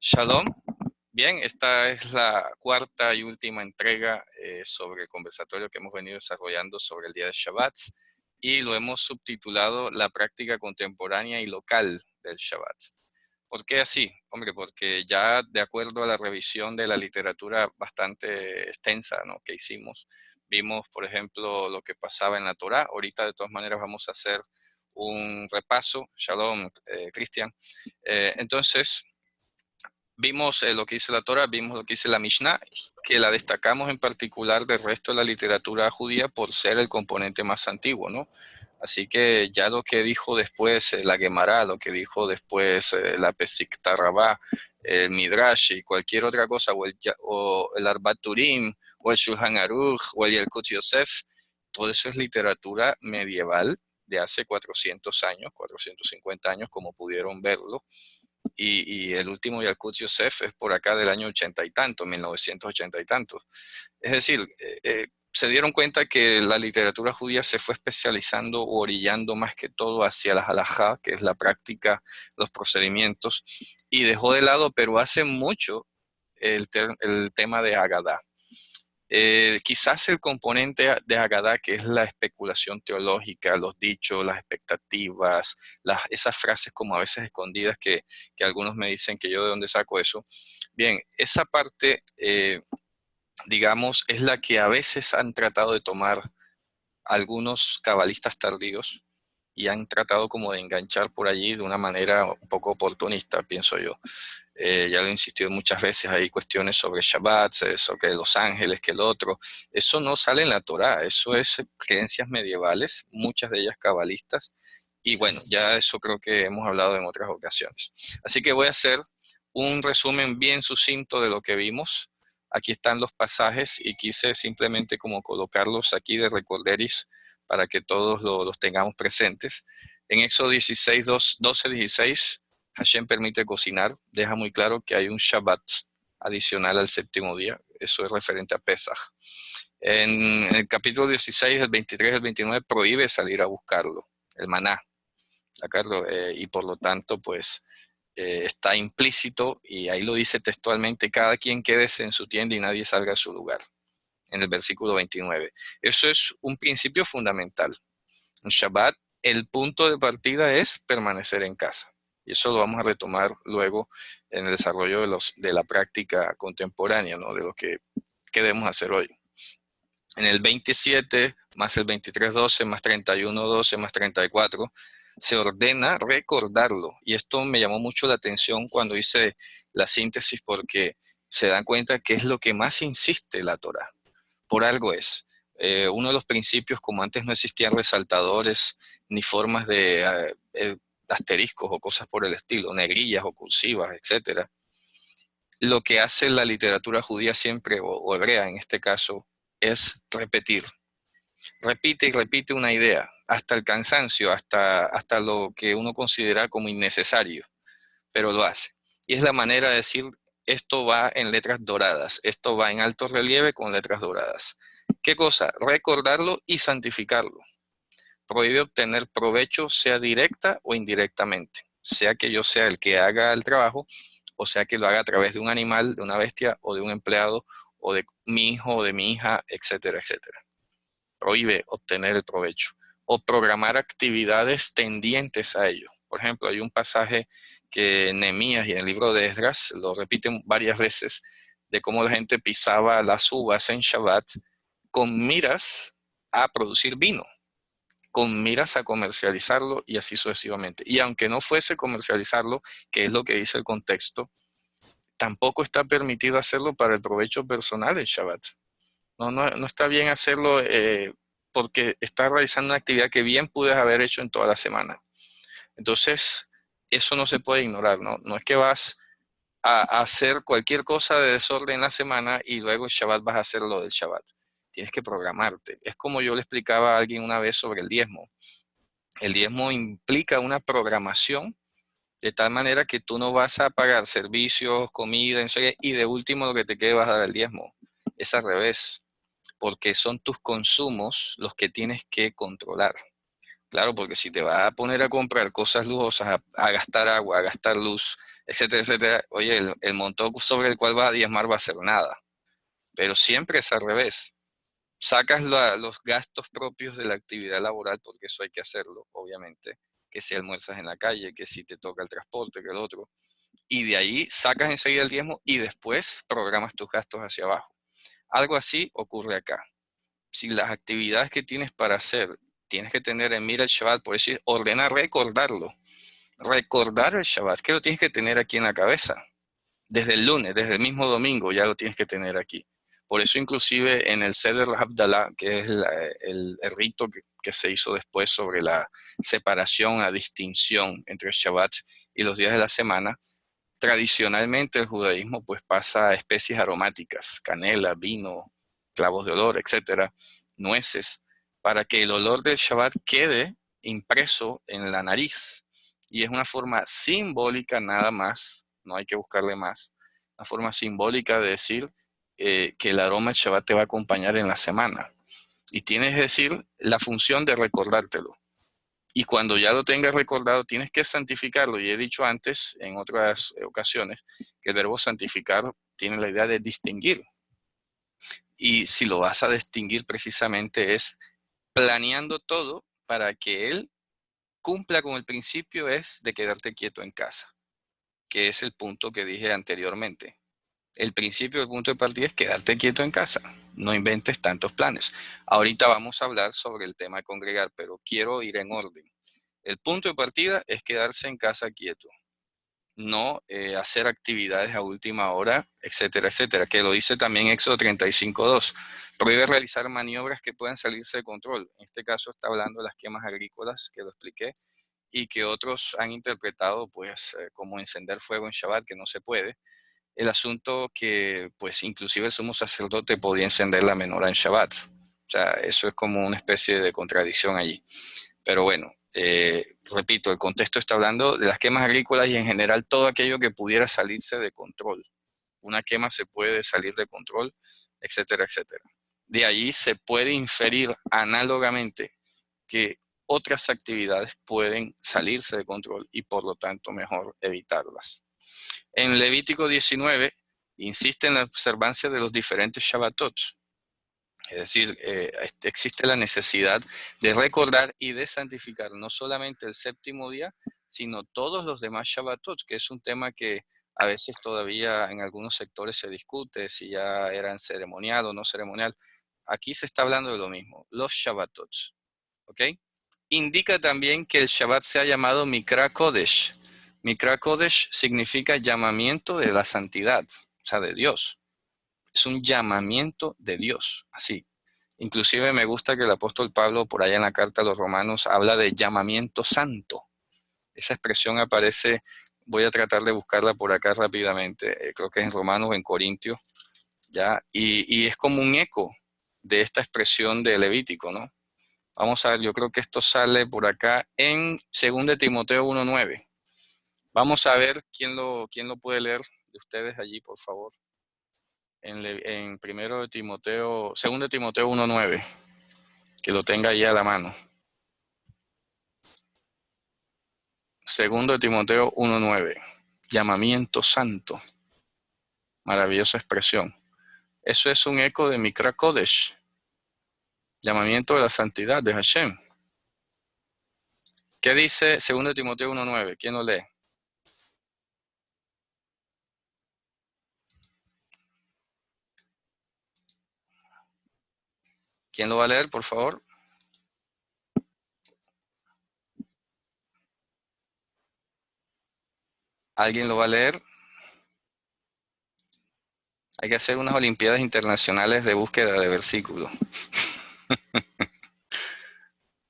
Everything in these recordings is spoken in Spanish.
Shalom. Bien, esta es la cuarta y última entrega sobre el conversatorio que hemos venido desarrollando sobre el día de Shabbat y lo hemos subtitulado La práctica contemporánea y local del Shabbat. ¿Por qué así? Hombre, porque ya de acuerdo a la revisión de la literatura bastante extensa, ¿no?, que hicimos, vimos, por ejemplo, lo que pasaba en la Torá. Ahorita, de todas maneras, vamos a hacer un repaso. Shalom, Cristian. Entonces, vimos lo que dice la Torah, vimos lo que dice la Mishnah, que la destacamos en particular del resto de la literatura judía por ser el componente más antiguo, ¿no? Así que ya lo que dijo después la Gemara, lo que dijo después la Pesikta Rabá, el Midrash y cualquier otra cosa, o el Arbat Turim, o el Shulchan Aruch, o el Yalkut Yosef, todo eso es literatura medieval de hace 400 años, 450 años, como pudieron verlo. Y el último Yalkut Yosef es por acá del año 80 y tanto, 1980 y tanto. Es decir, se dieron cuenta que la literatura judía se fue especializando o orillando más que todo hacia la halajá, que es la práctica, los procedimientos, y dejó de lado, pero hace mucho, el tema de Agadá. Quizás el componente de Agadá, que es la especulación teológica, los dichos, las expectativas, esas frases como a veces escondidas que algunos me dicen que yo de dónde saco eso. Bien, esa parte, digamos, es la que a veces han tratado de tomar algunos cabalistas tardíos y han tratado como de enganchar por allí de una manera un poco oportunista, pienso yo. Ya lo he insistido muchas veces, hay cuestiones sobre Shabbat, sobre los ángeles, que el otro. Eso no sale en la Torá, eso es creencias medievales, muchas de ellas cabalistas. Y bueno, ya eso creo que hemos hablado en otras ocasiones. Así que voy a hacer un resumen bien sucinto de lo que vimos. Aquí están los pasajes y quise simplemente como colocarlos aquí de recorderis para que todos los tengamos presentes. En Éxodo 16, 12, 16, Hashem permite cocinar, deja muy claro que hay un Shabbat adicional al séptimo día. Eso es referente a Pesaj. En el capítulo 16, el 23 y el 29 prohíbe salir a buscarlo, el maná, sacarlo, y por lo tanto, pues, está implícito, y ahí lo dice textualmente, cada quien quédese en su tienda y nadie salga a su lugar, en el versículo 29. Eso es un principio fundamental. En Shabbat, el punto de partida es permanecer en casa. Y eso lo vamos a retomar luego en el desarrollo de la práctica contemporánea, ¿no?, de lo que debemos hacer hoy. En el 27, más el 23:12, más 31:12, más 34, se ordena recordarlo. Y esto me llamó mucho la atención cuando hice la síntesis, porque se dan cuenta que es lo que más insiste la Torá. Por algo es. Uno de los principios, como antes no existían resaltadores ni formas de asteriscos o cosas por el estilo, negrillas o cursivas, etcétera, lo que hace la literatura judía siempre, o hebrea en este caso, es repetir. Repite y repite una idea, hasta el cansancio, hasta lo que uno considera como innecesario, pero lo hace. Y es la manera de decir, esto va en letras doradas, esto va en alto relieve con letras doradas. ¿Qué cosa? Recordarlo y santificarlo. Prohíbe obtener provecho, sea directa o indirectamente, sea que yo sea el que haga el trabajo, o sea que lo haga a través de un animal, de una bestia, o de un empleado, o de mi hijo o de mi hija, etcétera, etcétera. Prohíbe obtener el provecho o programar actividades tendientes a ello. Por ejemplo, hay un pasaje que en Nehemías y en el libro de Esdras lo repiten varias veces, de cómo la gente pisaba las uvas en Shabbat con miras a producir vino, con miras a comercializarlo y así sucesivamente. Y aunque no fuese comercializarlo, que es lo que dice el contexto, tampoco está permitido hacerlo para el provecho personal en Shabbat. No está bien hacerlo porque estás realizando una actividad que bien puedes haber hecho en toda la semana. Entonces, eso no se puede ignorar, ¿no? No es que vas a hacer cualquier cosa de desorden en la semana y luego el Shabbat vas a hacer lo del Shabbat. Tienes que programarte. Es como yo le explicaba a alguien una vez sobre el diezmo. El diezmo implica una programación de tal manera que tú no vas a pagar servicios, comida, y de último lo que te quede vas a dar el diezmo. Es al revés, porque son tus consumos los que tienes que controlar. Claro, porque si te vas a poner a comprar cosas lujosas, a gastar agua, a gastar luz, etcétera, etcétera, oye, el montón sobre el cual vas a diezmar va a ser nada. Pero siempre es al revés. Sacas los gastos propios de la actividad laboral, porque eso hay que hacerlo, obviamente, que si almuerzas en la calle, que si te toca el transporte, que el otro, y de ahí sacas enseguida el diezmo y después programas tus gastos hacia abajo. Algo así ocurre acá. Si las actividades que tienes para hacer, tienes que tener en mira el Shabbat, por decir, ordena recordarlo. Recordar el Shabbat, que lo tienes que tener aquí en la cabeza. Desde el lunes, desde el mismo domingo, ya lo tienes que tener aquí. Por eso inclusive en el Seder Havdalah, que es el rito que se hizo después sobre la separación, la distinción entre el Shabbat y los días de la semana, tradicionalmente el judaísmo pues pasa especies aromáticas, canela, vino, clavos de olor, etcétera, nueces, para que el olor del Shabbat quede impreso en la nariz. Y es una forma simbólica nada más, no hay que buscarle más, una forma simbólica de decir que el aroma del Shabbat te va a acompañar en la semana. Y tienes que decir la función de recordártelo. Y cuando ya lo tengas recordado, tienes que santificarlo. Y he dicho antes, en otras ocasiones, que el verbo santificar tiene la idea de distinguir. Y si lo vas a distinguir precisamente es planeando todo para que él cumpla con el principio es de quedarte quieto en casa, que es el punto que dije anteriormente. El principio del punto de partida es quedarte quieto en casa. No inventes tantos planes. Ahorita vamos a hablar sobre el tema de congregar, pero quiero ir en orden. El punto de partida es quedarse en casa quieto, no hacer actividades a última hora, etcétera, etcétera, que lo dice también Éxodo 35:2. Prohíbe realizar maniobras que puedan salirse de control. En este caso está hablando de las quemas agrícolas, que lo expliqué, y que otros han interpretado pues como encender fuego en Shabbat, que no se puede. El asunto que pues inclusive el sumo sacerdote podía encender la menorá en Shabbat. O sea, eso es como una especie de contradicción allí. Pero bueno, repito, el contexto está hablando de las quemas agrícolas y en general todo aquello que pudiera salirse de control. Una quema se puede salir de control, etcétera, etcétera. De ahí se puede inferir análogamente que otras actividades pueden salirse de control y por lo tanto mejor evitarlas. En Levítico 19 insiste en la observancia de los diferentes Shabbatot. Es decir, existe la necesidad de recordar y de santificar no solamente el séptimo día, sino todos los demás Shabbatot, que es un tema que a veces todavía en algunos sectores se discute si ya eran ceremonial o no ceremonial. Aquí se está hablando de lo mismo, los Shabbatot. ¿Ok? Indica también que el Shabbat se ha llamado Mikra Kodesh. Mikra Kodesh significa llamamiento de la santidad, o sea, de Dios. Es un llamamiento de Dios, así. Inclusive me gusta que el apóstol Pablo, por allá en la carta a los romanos, habla de llamamiento santo. Esa expresión aparece, voy a tratar de buscarla por acá rápidamente, creo que es en Romanos o en Corintios, ¿ya? Y es como un eco de esta expresión de Levítico, ¿no? Vamos a ver, yo creo que esto sale por acá en 2 Timoteo 1:9. Vamos a ver quién lo puede leer de ustedes allí, por favor. En 2 Timoteo 1:9, que lo tenga ahí a la mano. 2 Timoteo 1:9, llamamiento santo, maravillosa expresión. Eso es un eco de Mikra Kodesh, llamamiento de la santidad de Hashem. ¿Qué dice 2 Timoteo 1:9? ¿Quién lo lee? ¿Quién lo va a leer, por favor? ¿Alguien lo va a leer? Hay que hacer unas olimpiadas internacionales de búsqueda de versículos.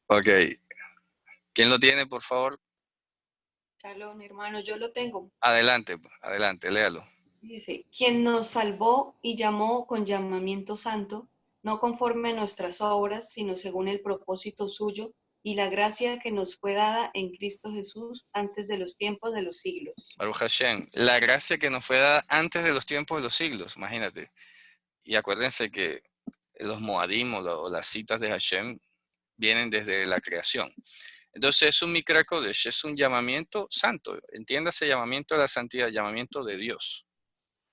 Ok. ¿Quién lo tiene, por favor? Shalom, hermano, yo lo tengo. Adelante, adelante, léalo. Dice, quien nos salvó y llamó con llamamiento santo, no conforme a nuestras obras, sino según el propósito suyo y la gracia que nos fue dada en Cristo Jesús antes de los tiempos de los siglos. Baruch Hashem. La gracia que nos fue dada antes de los tiempos de los siglos, imagínate. Y acuérdense que los Moadim o las citas de Hashem vienen desde la creación. Entonces es un Mikra Kodesh, es un llamamiento santo. Entiéndase llamamiento a la santidad, llamamiento de Dios.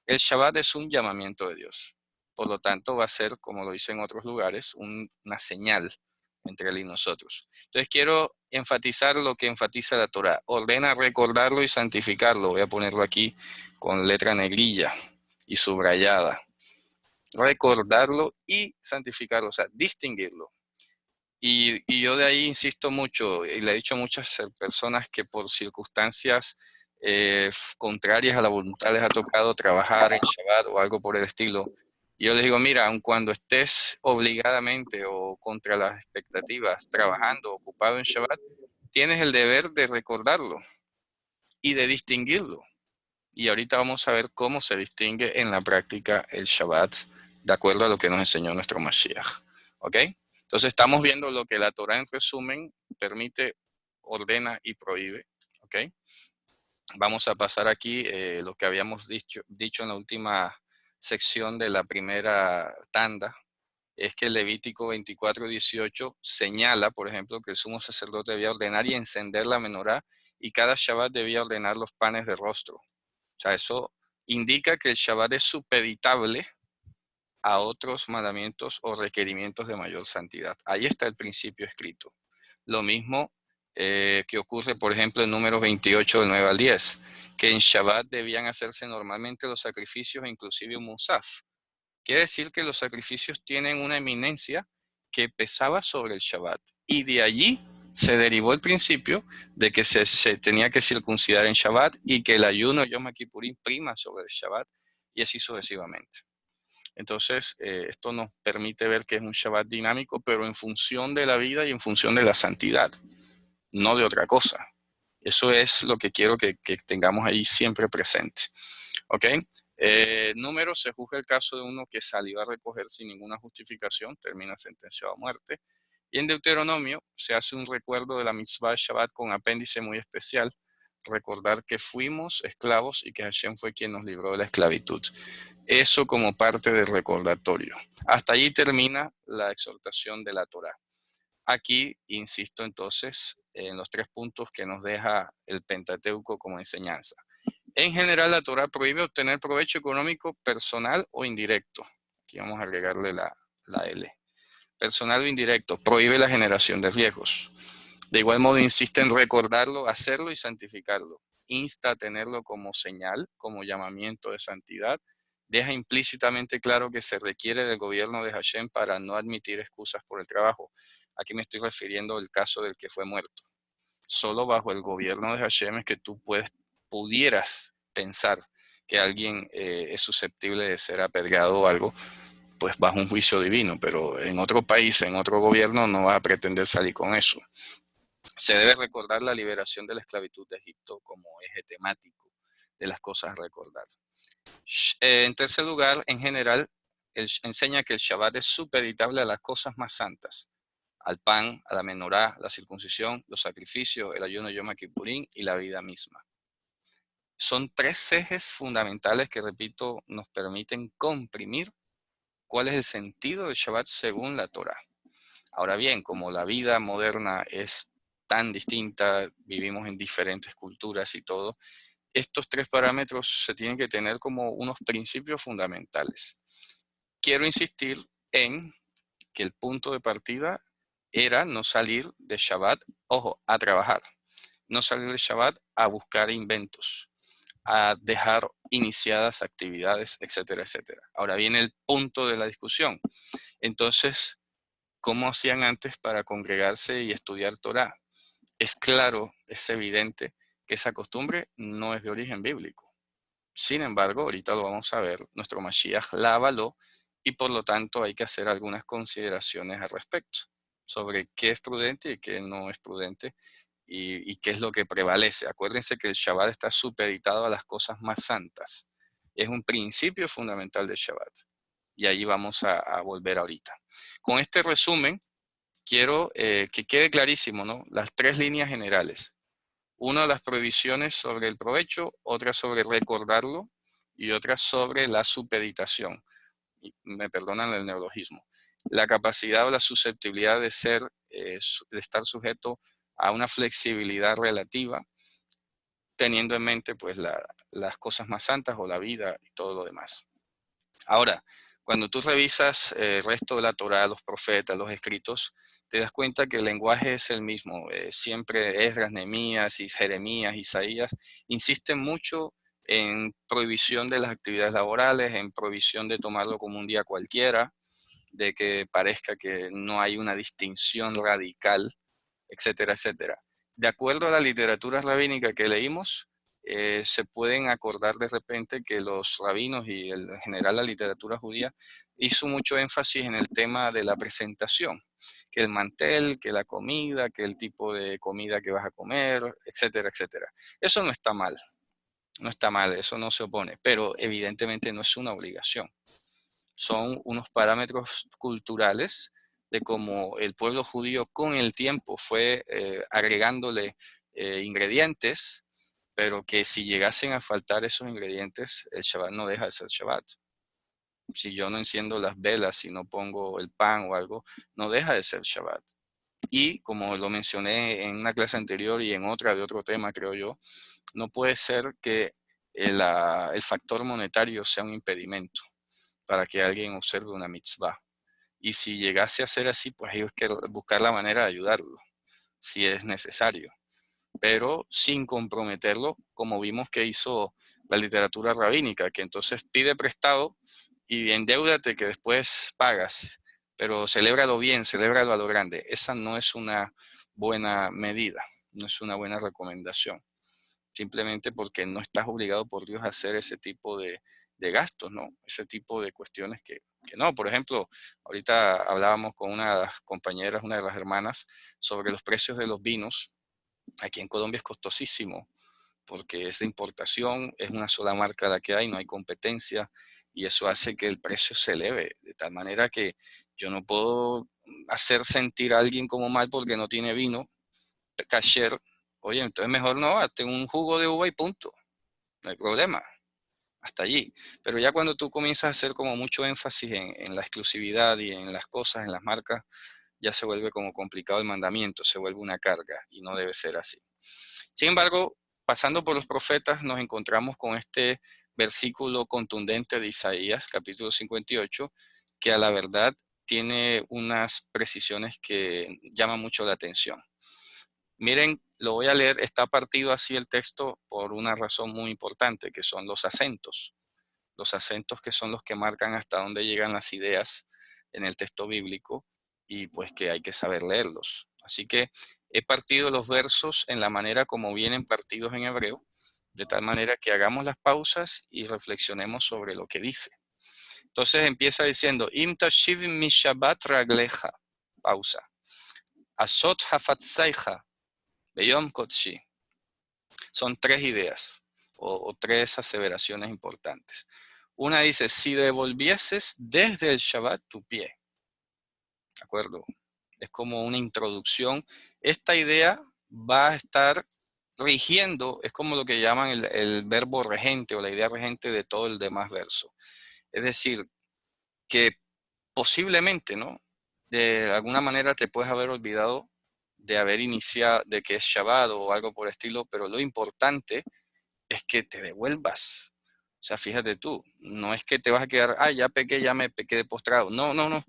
El Shabbat es un llamamiento de Dios. Por lo tanto, va a ser, como lo dice en otros lugares, una señal entre él y nosotros. Entonces quiero enfatizar lo que enfatiza la Torah. Ordena recordarlo y santificarlo. Voy a ponerlo aquí con letra negrilla y subrayada. Recordarlo y santificarlo, o sea, distinguirlo. Y yo de ahí insisto mucho, y le he dicho a muchas personas que por circunstancias contrarias a la voluntad les ha tocado trabajar en Shabbat o algo por el estilo. Y yo les digo, mira, aun cuando estés obligadamente o contra las expectativas trabajando, ocupado en Shabbat, tienes el deber de recordarlo y de distinguirlo. Y ahorita vamos a ver cómo se distingue en la práctica el Shabbat de acuerdo a lo que nos enseñó nuestro Mashiach. ¿Ok? Entonces estamos viendo lo que la Torah en resumen permite, ordena y prohíbe. ¿Ok? Vamos a pasar aquí lo que habíamos dicho en la última sección de la primera tanda. Es que el Levítico 24:18 señala, por ejemplo, que el sumo sacerdote debía ordenar y encender la menorá y cada Shabbat debía ordenar los panes de rostro. O sea, eso indica que el Shabbat es supeditable a otros mandamientos o requerimientos de mayor santidad. Ahí está el principio escrito. Lo mismo que ocurre, por ejemplo, en Números 28, del 9 al 10, que en Shabbat debían hacerse normalmente los sacrificios, inclusive un musaf. Quiere decir que los sacrificios tienen una eminencia que pesaba sobre el Shabbat. Y de allí se derivó el principio de que se tenía que circuncidar en Shabbat y que el ayuno Yom Kippurim prima sobre el Shabbat y así sucesivamente. Entonces, esto nos permite ver que es un Shabbat dinámico, pero en función de la vida y en función de la santidad, no de otra cosa. Eso es lo que quiero que tengamos ahí siempre presente. ¿Ok? Número, se juzga el caso de uno que salió a recoger sin ninguna justificación, termina sentenciado a muerte. Y en Deuteronomio se hace un recuerdo de la mitzvah Shabbat con apéndice muy especial, recordar que fuimos esclavos y que Hashem fue quien nos libró de la esclavitud. Eso como parte del recordatorio. Hasta allí termina la exhortación de la Torá. Aquí insisto entonces en los 3 puntos que nos deja el Pentateuco como enseñanza. En general, la Torá prohíbe obtener provecho económico personal o indirecto. Aquí vamos a agregarle la L. Personal o indirecto. Prohíbe la generación de riesgos. De igual modo, insiste en recordarlo, hacerlo y santificarlo. Insta a tenerlo como señal, como llamamiento de santidad. Deja implícitamente claro que se requiere del gobierno de Hashem para no admitir excusas por el trabajo. Aquí me estoy refiriendo al caso del que fue muerto. Solo bajo el gobierno de Hashem es que tú pudieras pensar que alguien es susceptible de ser apedreado o algo, pues bajo un juicio divino, pero en otro país, en otro gobierno, no va a pretender salir con eso. Se debe recordar la liberación de la esclavitud de Egipto como eje temático de las cosas a recordar. En tercer lugar, en general, enseña que el Shabbat es supeditable a las cosas más santas, al pan, a la menorá, la circuncisión, los sacrificios, el ayuno Yom Kippurín y la vida misma. Son 3 ejes fundamentales que, repito, nos permiten comprimir cuál es el sentido del Shabbat según la Torá. Ahora bien, como la vida moderna es tan distinta, vivimos en diferentes culturas y todo, estos 3 parámetros se tienen que tener como unos principios fundamentales. Quiero insistir en que el punto de partida era no salir de Shabbat, ojo, a trabajar, no salir de Shabbat a buscar inventos, a dejar iniciadas actividades, etcétera, etcétera. Ahora viene el punto de la discusión. Entonces, ¿cómo hacían antes para congregarse y estudiar Torah? Es claro, es evidente que esa costumbre no es de origen bíblico. Sin embargo, ahorita lo vamos a ver, nuestro Mashiach la avaló y por lo tanto hay que hacer algunas consideraciones al respecto sobre qué es prudente y qué no es prudente y qué es lo que prevalece. Acuérdense que el Shabbat está supeditado a las cosas más santas. Es un principio fundamental del Shabbat y allí vamos a volver ahorita. Con este resumen, quiero que quede clarísimo, ¿no? Las 3 líneas generales. Una, las prohibiciones sobre el provecho, otra sobre recordarlo y otra sobre la supeditación. Y me perdonan el neologismo. la capacidad o la susceptibilidad de ser, de estar sujeto a una flexibilidad relativa, teniendo en mente pues las cosas más santas o la vida y todo lo demás. Ahora, cuando tú revisas el resto de la Torá, los profetas, los escritos, te das cuenta que el lenguaje es el mismo. Siempre Esdras, Nehemías, Jeremías, Isaías insisten mucho en prohibición de las actividades laborales, en prohibición de tomarlo como un día cualquiera, de que parezca que no hay una distinción radical, etcétera, etcétera. De acuerdo a la literatura rabínica que leímos, se pueden acordar de repente que los rabinos y en general la literatura judía hizo mucho énfasis en el tema de la presentación, que el mantel, que la comida, que el tipo de comida que vas a comer, etcétera, etcétera. Eso no está mal, no está mal, eso no se opone, pero evidentemente no es una obligación. Son unos parámetros culturales de cómo el pueblo judío con el tiempo fue agregándole ingredientes, pero que si llegasen a faltar esos ingredientes, el Shabbat no deja de ser Shabbat. Si yo no enciendo las velas, si no pongo el pan o algo, no deja de ser Shabbat. Y como lo mencioné en una clase anterior y en otra de otro tema, creo yo, no puede ser que el factor monetario sea un impedimento para que alguien observe una mitzvah. Y si llegase a ser así, pues hay que buscar la manera de ayudarlo, si es necesario, pero sin comprometerlo, como vimos que hizo la literatura rabínica, que entonces pide prestado y endeúdate que después pagas, pero celébralo bien, celébralo a lo grande. Esa no es una buena medida, no es una buena recomendación, simplemente porque no estás obligado por Dios a hacer ese tipo de gastos, ¿no? Ese tipo de cuestiones que no. Por ejemplo, ahorita hablábamos con una de las compañeras, una de las hermanas, sobre los precios de los vinos. Aquí en Colombia es costosísimo porque es de importación, es una sola marca la que hay, no hay competencia y eso hace que el precio se eleve, de tal manera que yo no puedo hacer sentir a alguien como mal porque no tiene vino kasher. Oye, entonces mejor no, hazte un jugo de uva y punto, no hay problema, hasta allí. Pero ya cuando tú comienzas a hacer como mucho énfasis en la exclusividad y en las cosas, en las marcas, ya se vuelve como complicado el mandamiento, se vuelve una carga y no debe ser así. Sin embargo, pasando por los profetas, nos encontramos con este versículo contundente de Isaías, capítulo 58, que a la verdad tiene unas precisiones que llaman mucho la atención. Miren, lo voy a leer, está partido así el texto por una razón muy importante, que son los acentos. Los acentos que son los que marcan hasta dónde llegan las ideas en el texto bíblico y pues que hay que saber leerlos. Así que he partido los versos en la manera como vienen partidos en hebreo, de tal manera que hagamos las pausas y reflexionemos sobre lo que dice. Entonces empieza diciendo, Im tashiv mi Shabbat ragleja, pausa, asot hafatzaicha, beyom kotshi. Son tres ideas o tres aseveraciones importantes. Una dice, si devolvieses desde el Shabbat tu pie. ¿De acuerdo? Es como una introducción. Esta idea va a estar rigiendo, es como lo que llaman el verbo regente o la idea regente de todo el demás verso. Es decir, que posiblemente, ¿no? De alguna manera te puedes haber olvidado de haber iniciado, de que es Shabbat o algo por el estilo, pero lo importante es que te devuelvas. O sea, fíjate tú, no es que te vas a quedar, ya pequé, ya me quedé postrado. No, no, no.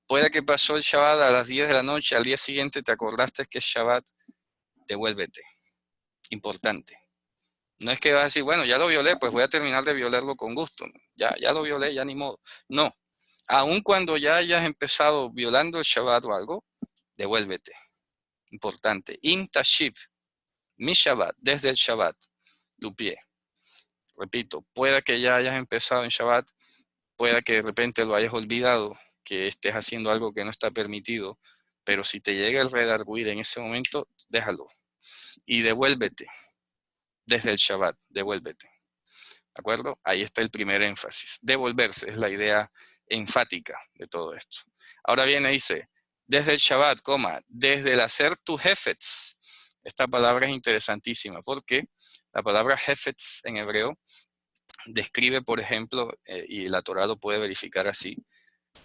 Puede que pasó el Shabbat a las 10 de la noche, al día siguiente te acordaste que es Shabbat, devuélvete. Importante. No es que vas a decir, bueno, ya lo violé, pues voy a terminar de violarlo con gusto. Ya lo violé, ya ni modo. No. Aun cuando ya hayas empezado violando el Shabbat o algo, devuélvete. Importante. Im tashiv, mi Shabbat, desde el Shabbat, tu pie. Repito, pueda que ya hayas empezado en Shabbat, pueda que de repente lo hayas olvidado, que estés haciendo algo que no está permitido, pero si te llega el redarguir en ese momento, déjalo y devuélvete desde el Shabbat, devuélvete. ¿De acuerdo? Ahí está el primer énfasis. Devolverse es la idea enfática de todo esto. Ahora viene, dice, desde el Shabbat, desde el hacer tu hefetz. Esta palabra es interesantísima porque la palabra hefetz en hebreo describe, por ejemplo, y la Torá lo puede verificar así,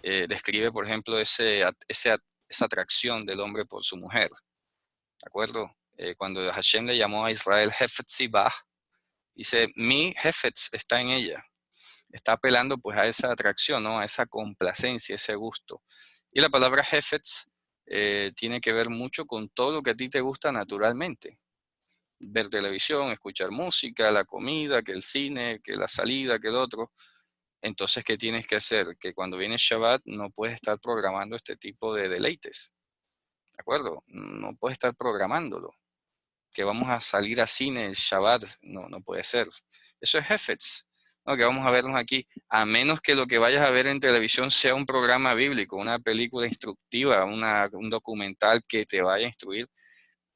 describe, por ejemplo, esa atracción del hombre por su mujer. ¿De acuerdo? Cuando Hashem le llamó a Israel Hefetz Zibah, dice, mi Hefetz está en ella. Está apelando pues a esa atracción, ¿no? A esa complacencia, ese gusto. Y la palabra Hefetz tiene que ver mucho con todo lo que a ti te gusta naturalmente. Ver televisión, escuchar música, la comida, que el cine, que la salida, que el otro. Entonces, ¿qué tienes que hacer? Que cuando viene Shabbat no puedes estar programando este tipo de deleites. ¿De acuerdo? No puedes estar programándolo. Que vamos a salir a cine el Shabbat, no puede ser. Eso es Hefetz. No, que vamos a vernos aquí, a menos que lo que vayas a ver en televisión sea un programa bíblico, una película instructiva, un documental que te vaya a instruir.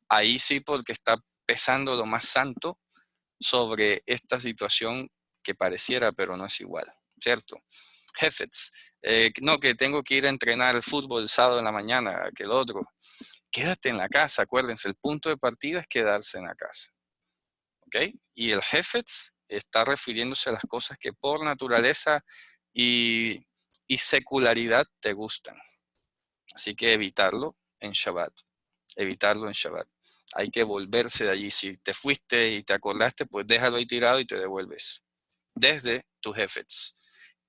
Ahí sí, porque está pesando lo más santo sobre esta situación que pareciera, pero no es igual, ¿cierto? Hefetz, no, que tengo que ir a entrenar el fútbol el sábado en la mañana, que el otro. Quédate en la casa, acuérdense, el punto de partida es quedarse en la casa, ¿ok? Y el Hefetz está refiriéndose a las cosas que por naturaleza y secularidad te gustan. Así que evitarlo en Shabbat, evitarlo en Shabbat. Hay que volverse de allí. Si te fuiste y te acordaste, pues déjalo ahí tirado y te devuelves. Desde tu Hefetz.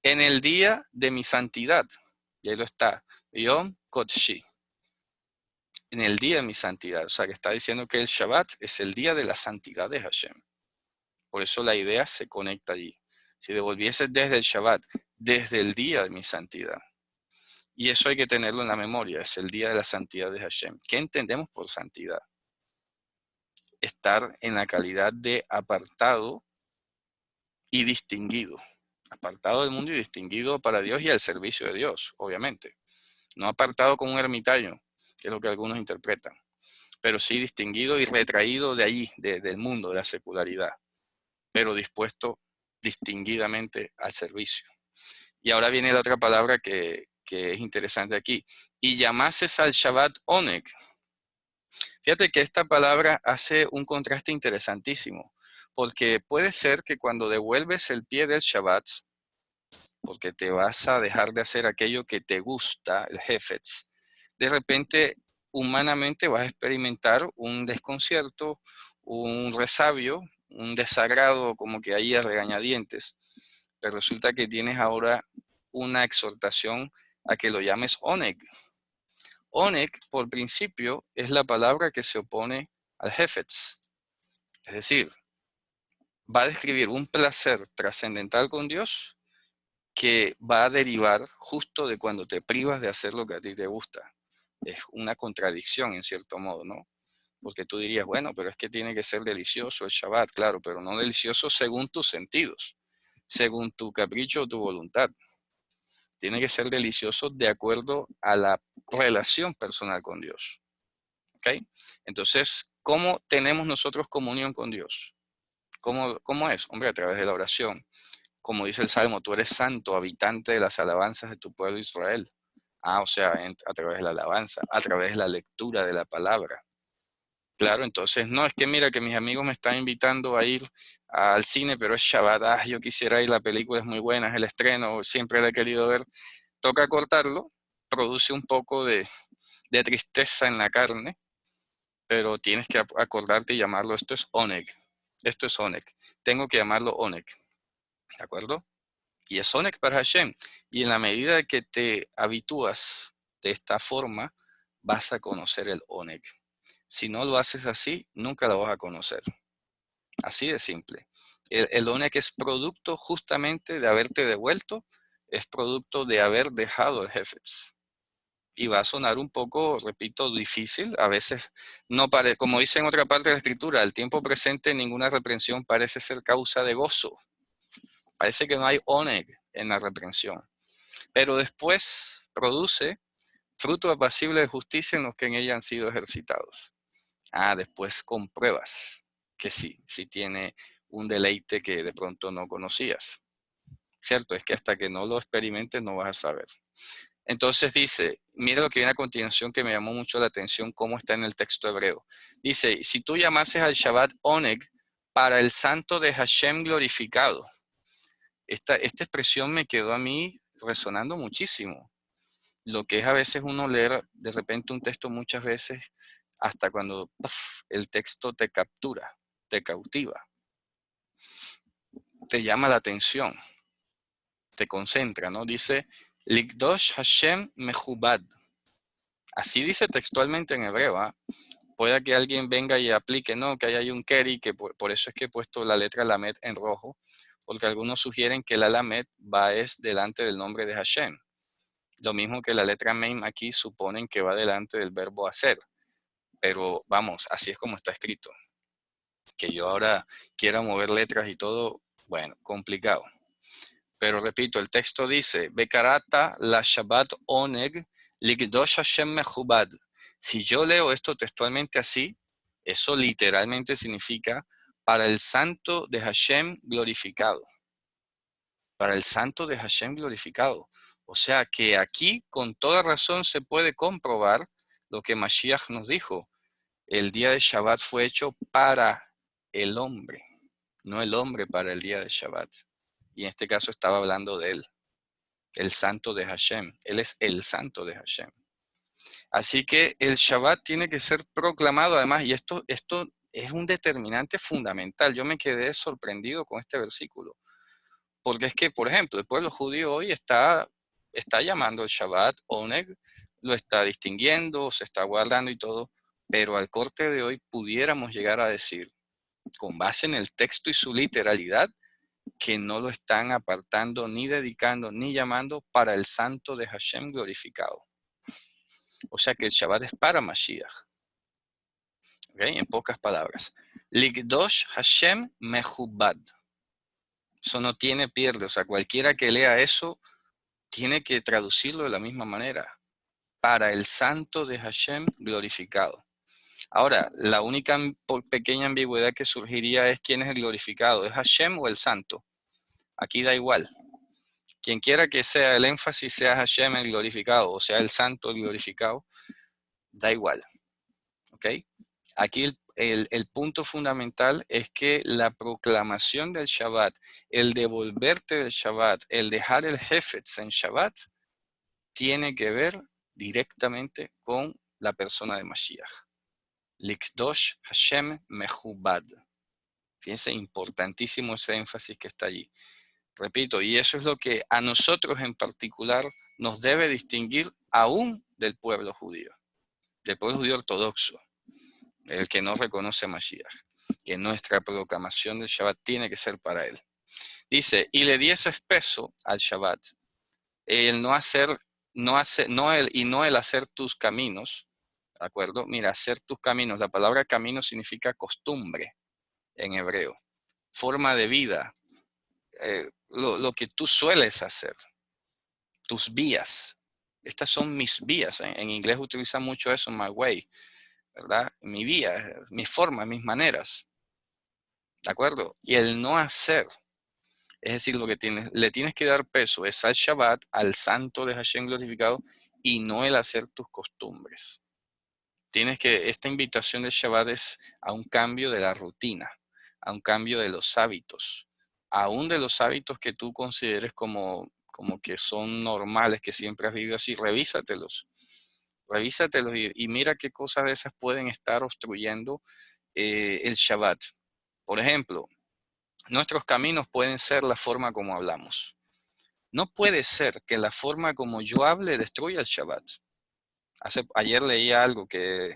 En el día de mi santidad, y ahí lo está, Yom Kodshi. En el día de mi santidad, o sea que está diciendo que el Shabbat es el día de la santidad de Hashem. Por eso la idea se conecta allí. Si devolvieses desde el Shabbat, desde el día de mi santidad. Y eso hay que tenerlo en la memoria, es el día de la santidad de Hashem. ¿Qué entendemos por santidad? Estar en la calidad de apartado y distinguido. Apartado del mundo y distinguido para Dios y al servicio de Dios, obviamente. No apartado como un ermitaño, que es lo que algunos interpretan, pero sí distinguido y retraído de allí, del mundo, de la secularidad, pero dispuesto distinguidamente al servicio. Y ahora viene la otra palabra que es interesante aquí. Y llamases al Shabbat Oneg. Fíjate que esta palabra hace un contraste interesantísimo, porque puede ser que cuando devuelves el pie del Shabbat, porque te vas a dejar de hacer aquello que te gusta, el Hefetz, de repente humanamente vas a experimentar un desconcierto, un resabio, un desagrado, como que ahí a regañadientes. Pero resulta que tienes ahora una exhortación a que lo llames Oneg. Oneg, por principio, es la palabra que se opone al Hefetz. Es decir, va a describir un placer trascendental con Dios que va a derivar justo de cuando te privas de hacer lo que a ti te gusta. Es una contradicción en cierto modo, ¿no? Porque tú dirías, bueno, pero es que tiene que ser delicioso el Shabbat, claro, pero no delicioso según tus sentidos, según tu capricho o tu voluntad. Tiene que ser delicioso de acuerdo a la relación personal con Dios. ¿Ok? Entonces, ¿cómo tenemos nosotros comunión con Dios? ¿Cómo es? Hombre, a través de la oración. Como dice el Salmo, tú eres santo, habitante de las alabanzas de tu pueblo Israel. O sea, a través de la alabanza, a través de la lectura de la palabra. Claro, entonces, no, es que mira que mis amigos me están invitando a ir al cine, pero es Shabbat, yo quisiera ir, la película es muy buena, es el estreno, siempre la he querido ver. Toca cortarlo, produce un poco de tristeza en la carne, pero tienes que acordarte y llamarlo, esto es Oneg, tengo que llamarlo Oneg, ¿de acuerdo? Y es Oneg para Hashem, y en la medida que te habitúas de esta forma, vas a conocer el Oneg. Si no lo haces así, nunca lo vas a conocer. Así de simple. El Oneg es producto justamente de haberte devuelto, es producto de haber dejado el Hefetz. Y va a sonar un poco, repito, difícil. A veces no parece, como dice en otra parte de la escritura, el tiempo presente ninguna reprensión parece ser causa de gozo. Parece que no hay Oneg en la reprensión. Pero después produce fruto apacible de justicia en los que en ella han sido ejercitados. Después compruebas que sí tiene un deleite que de pronto no conocías. Cierto, es que hasta que no lo experimentes no vas a saber. Entonces dice, mira lo que viene a continuación que me llamó mucho la atención, cómo está en el texto hebreo. Dice, si tú llamases al Shabbat Oneg para el santo de Hashem glorificado. Esta expresión me quedó a mí resonando muchísimo. lo que es a veces uno leer de repente un texto muchas veces hasta cuando el texto te captura, te cautiva, te llama la atención, te concentra, ¿no? Dice, Likdosh Hashem Mehubad. Así dice textualmente en hebreo, ¿ah? Puede que alguien venga y aplique, no, que ahí hay un keri, que por eso es que he puesto la letra lamed en rojo, porque algunos sugieren que la lamed va es delante del nombre de Hashem. Lo mismo que la letra mem aquí suponen que va delante del verbo hacer. Pero vamos, así es como está escrito. Que yo ahora quiera mover letras y todo, bueno, complicado. Pero repito, el texto dice, Bekarata la Shabbat oneg ligdosh Hashem mechubad. Si yo leo esto textualmente así, eso literalmente significa para el santo de Hashem glorificado. Para el santo de Hashem glorificado. O sea que aquí con toda razón se puede comprobar lo que Mashiach nos dijo. El día de Shabbat fue hecho para el hombre, no el hombre para el día de Shabbat. Y en este caso estaba hablando de él, el santo de Hashem. Él es el santo de Hashem. Así que el Shabbat tiene que ser proclamado además, y esto es un determinante fundamental. Yo me quedé sorprendido con este versículo. Porque es que, por ejemplo, el pueblo judío hoy está llamando el Shabbat Oneg, lo está distinguiendo, se está guardando y todo, pero al corte de hoy pudiéramos llegar a decir, con base en el texto y su literalidad, que no lo están apartando, ni dedicando, ni llamando para el santo de Hashem glorificado. O sea que el Shabbat es para Mashiach. ¿Okay? En pocas palabras. Ligdosh Hashem Mehubad. Eso no tiene pierde. O sea, cualquiera que lea eso tiene que traducirlo de la misma manera. Para el santo de Hashem glorificado. Ahora, la única pequeña ambigüedad que surgiría es quién es el glorificado. ¿Es Hashem o el santo? Aquí da igual. Quien quiera que sea el énfasis, sea Hashem el glorificado o sea el santo el glorificado, da igual. ¿Ok? Aquí el punto fundamental es que la proclamación del Shabbat, el devolverte del Shabbat, el dejar el Hefetz en Shabbat, tiene que ver directamente con la persona de Mashiach. Likdosh Hashem Mehubad. Fíjense, importantísimo ese énfasis que está allí. Repito, y eso es lo que a nosotros en particular nos debe distinguir aún del pueblo judío ortodoxo, el que no reconoce a Mashiach, que nuestra proclamación del Shabbat tiene que ser para él. Dice, y le dieses peso al Shabbat, el no el hacer tus caminos, ¿de acuerdo? Mira, hacer tus caminos, la palabra camino significa costumbre en hebreo, forma de vida, lo que tú sueles hacer, tus vías. Estas son mis vías. En inglés utiliza mucho eso, my way, ¿verdad? Mi vía, mi forma, mis maneras. ¿De acuerdo? Y el no hacer, es decir, lo que le tienes que dar peso es al Shabbat, al santo de Hashem glorificado, y no el hacer tus costumbres. Esta invitación del Shabbat es a un cambio de la rutina, a un cambio de los hábitos, aún de los hábitos que tú consideres como que son normales, que siempre has vivido así, revísatelos y mira qué cosas de esas pueden estar obstruyendo el Shabbat. Por ejemplo, nuestros caminos pueden ser la forma como hablamos. No puede ser que la forma como yo hable destruya el Shabbat. Ayer leí algo que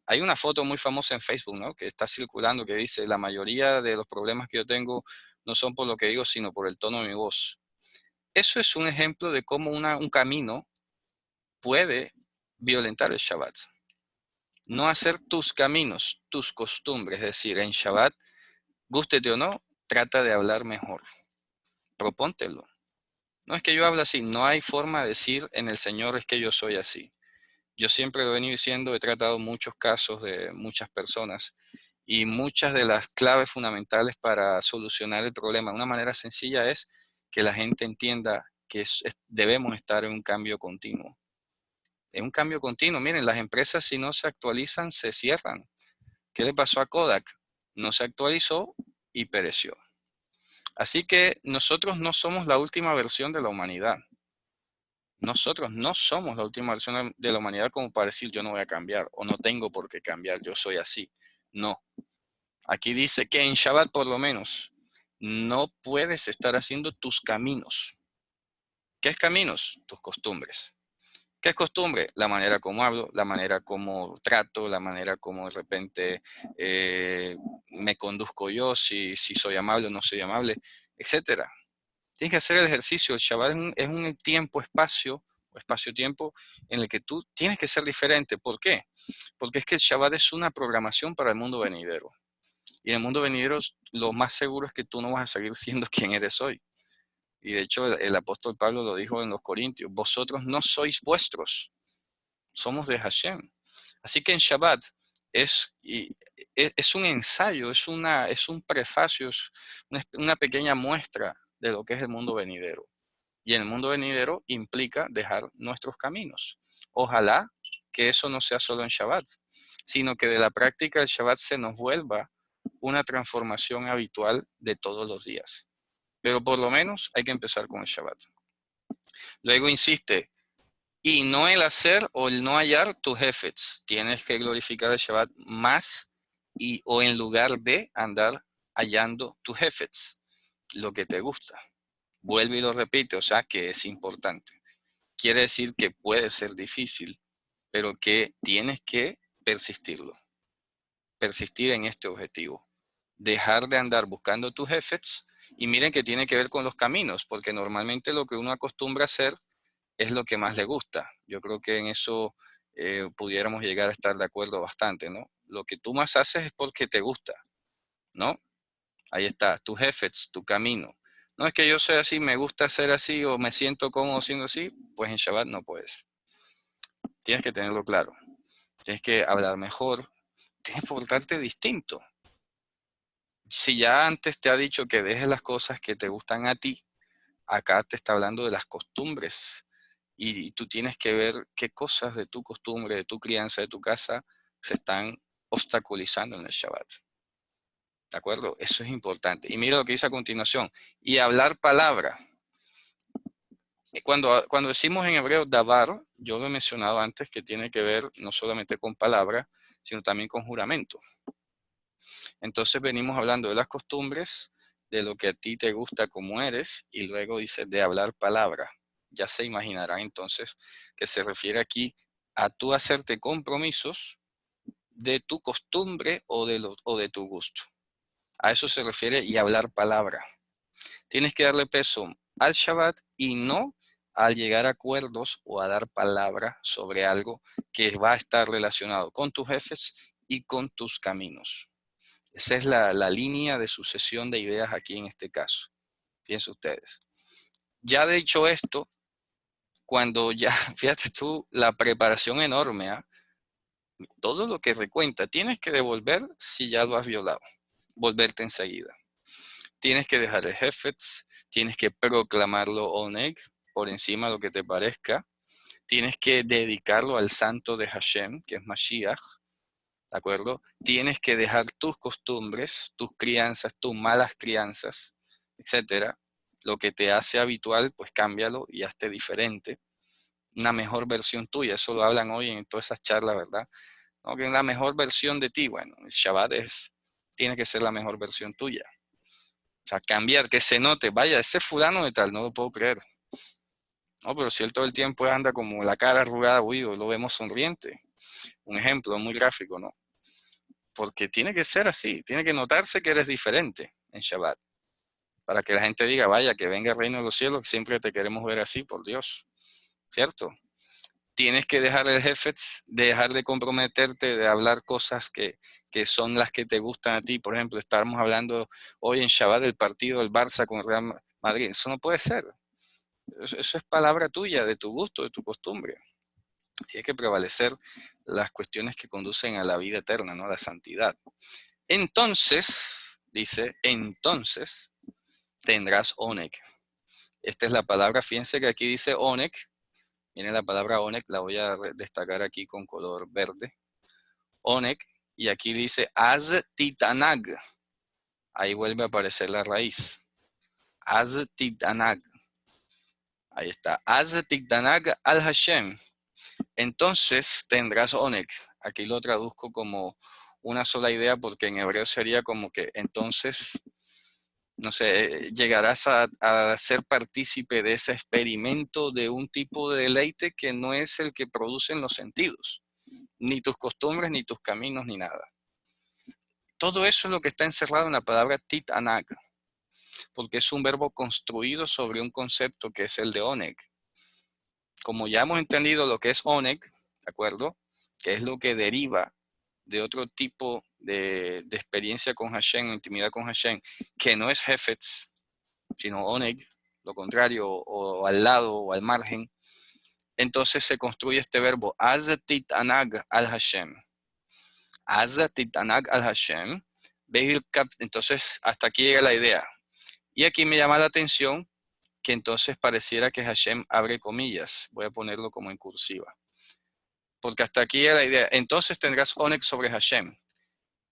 hay una foto muy famosa en Facebook, ¿no? Que está circulando que dice, la mayoría de los problemas que yo tengo no son por lo que digo, sino por el tono de mi voz. Eso es un ejemplo de cómo un camino puede violentar el Shabbat. No hacer tus caminos, tus costumbres, es decir, en Shabbat, gústete o no, trata de hablar mejor. Propóntelo. No es que yo hable así, no hay forma de decir en el Señor es que yo soy así. Yo siempre lo he venido diciendo, he tratado muchos casos de muchas personas y muchas de las claves fundamentales para solucionar el problema de una manera sencilla es que la gente entienda que debemos estar en un cambio continuo. En un cambio continuo, miren, las empresas si no se actualizan se cierran. ¿Qué le pasó a Kodak? No se actualizó y pereció. Así que nosotros no somos la última versión de la humanidad. Nosotros no somos la última versión de la humanidad como para decir yo no voy a cambiar o no tengo por qué cambiar, yo soy así. No. Aquí dice que en Shabbat por lo menos no puedes estar haciendo tus caminos. ¿Qué es caminos? Tus costumbres. ¿Qué es costumbre? La manera como hablo, la manera como trato, la manera como de repente me conduzco yo, si soy amable o no soy amable, etcétera. Tienes que hacer el ejercicio. El Shabbat es un tiempo, espacio, o espacio-tiempo, en el que tú tienes que ser diferente. ¿Por qué? Porque es que el Shabbat es una programación para el mundo venidero. Y en el mundo venidero lo más seguro es que tú no vas a seguir siendo quien eres hoy. Y de hecho el apóstol Pablo lo dijo en los Corintios, vosotros no sois vuestros, somos de Hashem. Así que en Shabbat es un ensayo, es un prefacio, es una pequeña muestra de lo que es el mundo venidero. Y en el mundo venidero implica dejar nuestros caminos. Ojalá que eso no sea solo en Shabbat, sino que de la práctica del Shabbat se nos vuelva una transformación habitual de todos los días. Pero por lo menos hay que empezar con el Shabbat. Luego insiste, y no el hacer o el no hallar tus jefes. Tienes que glorificar el Shabbat más o en lugar de andar hallando tus jefes, lo que te gusta. Vuelve y lo repite, o sea que es importante. Quiere decir que puede ser difícil, pero que tienes que persistirlo. Persistir en este objetivo. Dejar de andar buscando tus jefes, y miren que tiene que ver con los caminos, porque normalmente lo que uno acostumbra a hacer es lo que más le gusta. Yo creo que en eso pudiéramos llegar a estar de acuerdo bastante, ¿no? Lo que tú más haces es porque te gusta, ¿no? Ahí está, tus jefes, tu camino. No es que yo sea así, me gusta ser así o me siento cómodo siendo así, pues en Shabbat no puedes. Tienes que tenerlo claro. Tienes que hablar mejor. Tienes que portarte distinto. Si ya antes te ha dicho que dejes las cosas que te gustan a ti, acá te está hablando de las costumbres. Y tú tienes que ver qué cosas de tu costumbre, de tu crianza, de tu casa, se están obstaculizando en el Shabbat. ¿De acuerdo? Eso es importante. Y mira lo que dice a continuación. Y hablar palabra. Cuando decimos en hebreo davar, yo lo he mencionado antes que tiene que ver no solamente con palabra, sino también con juramento. Entonces venimos hablando de las costumbres, de lo que a ti te gusta como eres, y luego dice de hablar palabra. Ya se imaginarán entonces que se refiere aquí a tú hacerte compromisos de tu costumbre o de tu gusto. A eso se refiere y hablar palabra. Tienes que darle peso al Shabbat y no al llegar a acuerdos o a dar palabra sobre algo que va a estar relacionado con tus jefes y con tus caminos. Esa es la línea de sucesión de ideas aquí en este caso. Fíjense ustedes. Ya de hecho esto, cuando ya, fíjate tú, la preparación enorme, ¿eh? Todo lo que recuenta, tienes que devolver si ya lo has violado, volverte enseguida. Tienes que dejar el Hefetz, tienes que proclamarlo Oneg, por encima de lo que te parezca. Tienes que dedicarlo al santo de Hashem, que es Mashiach, ¿de acuerdo? Tienes que dejar tus costumbres, tus crianzas, tus malas crianzas, etcétera. Lo que te hace habitual, pues cámbialo y hazte diferente. Una mejor versión tuya, eso lo hablan hoy en todas esas charlas, ¿verdad? ¿No? Que es la mejor versión de ti. Bueno, el Shabbat tiene que ser la mejor versión tuya. O sea, cambiar, que se note, vaya, ese fulano de tal, no lo puedo creer. No, pero si él todo el tiempo anda como la cara arrugada, uy, hoy lo vemos sonriente. Un ejemplo muy gráfico, ¿no? Porque tiene que ser así, tiene que notarse que eres diferente en Shabbat, para que la gente diga, vaya, que venga el reino de los cielos, que siempre te queremos ver así, por Dios, ¿cierto? Tienes que dejar el jefetz, dejar de comprometerte, de hablar cosas que son las que te gustan a ti. Por ejemplo, estábamos hablando hoy en Shabbat del partido del Barça con el Real Madrid. Eso no puede ser. Eso es palabra tuya, de tu gusto, de tu costumbre. Tiene que prevalecer las cuestiones que conducen a la vida eterna, ¿no? La santidad. Entonces, dice, entonces tendrás Oneg. Esta es la palabra, fíjense que aquí dice Oneg. Miren la palabra Oneg, la voy a destacar aquí con color verde. Oneg, y aquí dice Az Titanag. Ahí vuelve a aparecer la raíz. Az Titanag. Ahí está. Az tikdanag al Hashem. Entonces tendrás oneg. Aquí lo traduzco como una sola idea porque en hebreo sería como que entonces, no sé, llegarás a ser partícipe de ese experimento de un tipo de deleite que no es el que producen los sentidos, ni tus costumbres, ni tus caminos, ni nada. Todo eso es lo que está encerrado en la palabra tit anag, porque es un verbo construido sobre un concepto que es el de oneg. Como ya hemos entendido lo que es oneg, ¿de acuerdo? Que es lo que deriva de otro tipo de experiencia con Hashem, intimidad con Hashem, que no es Hefetz, sino oneg, lo contrario, o al lado o al margen. Entonces se construye este verbo, az titanag al Hashem. Az titanag al Hashem. Entonces hasta aquí llega la idea. Y aquí me llama la atención que entonces pareciera que Hashem abre comillas. Voy a ponerlo como en cursiva. Porque hasta aquí era la idea. Entonces tendrás oneg sobre Hashem.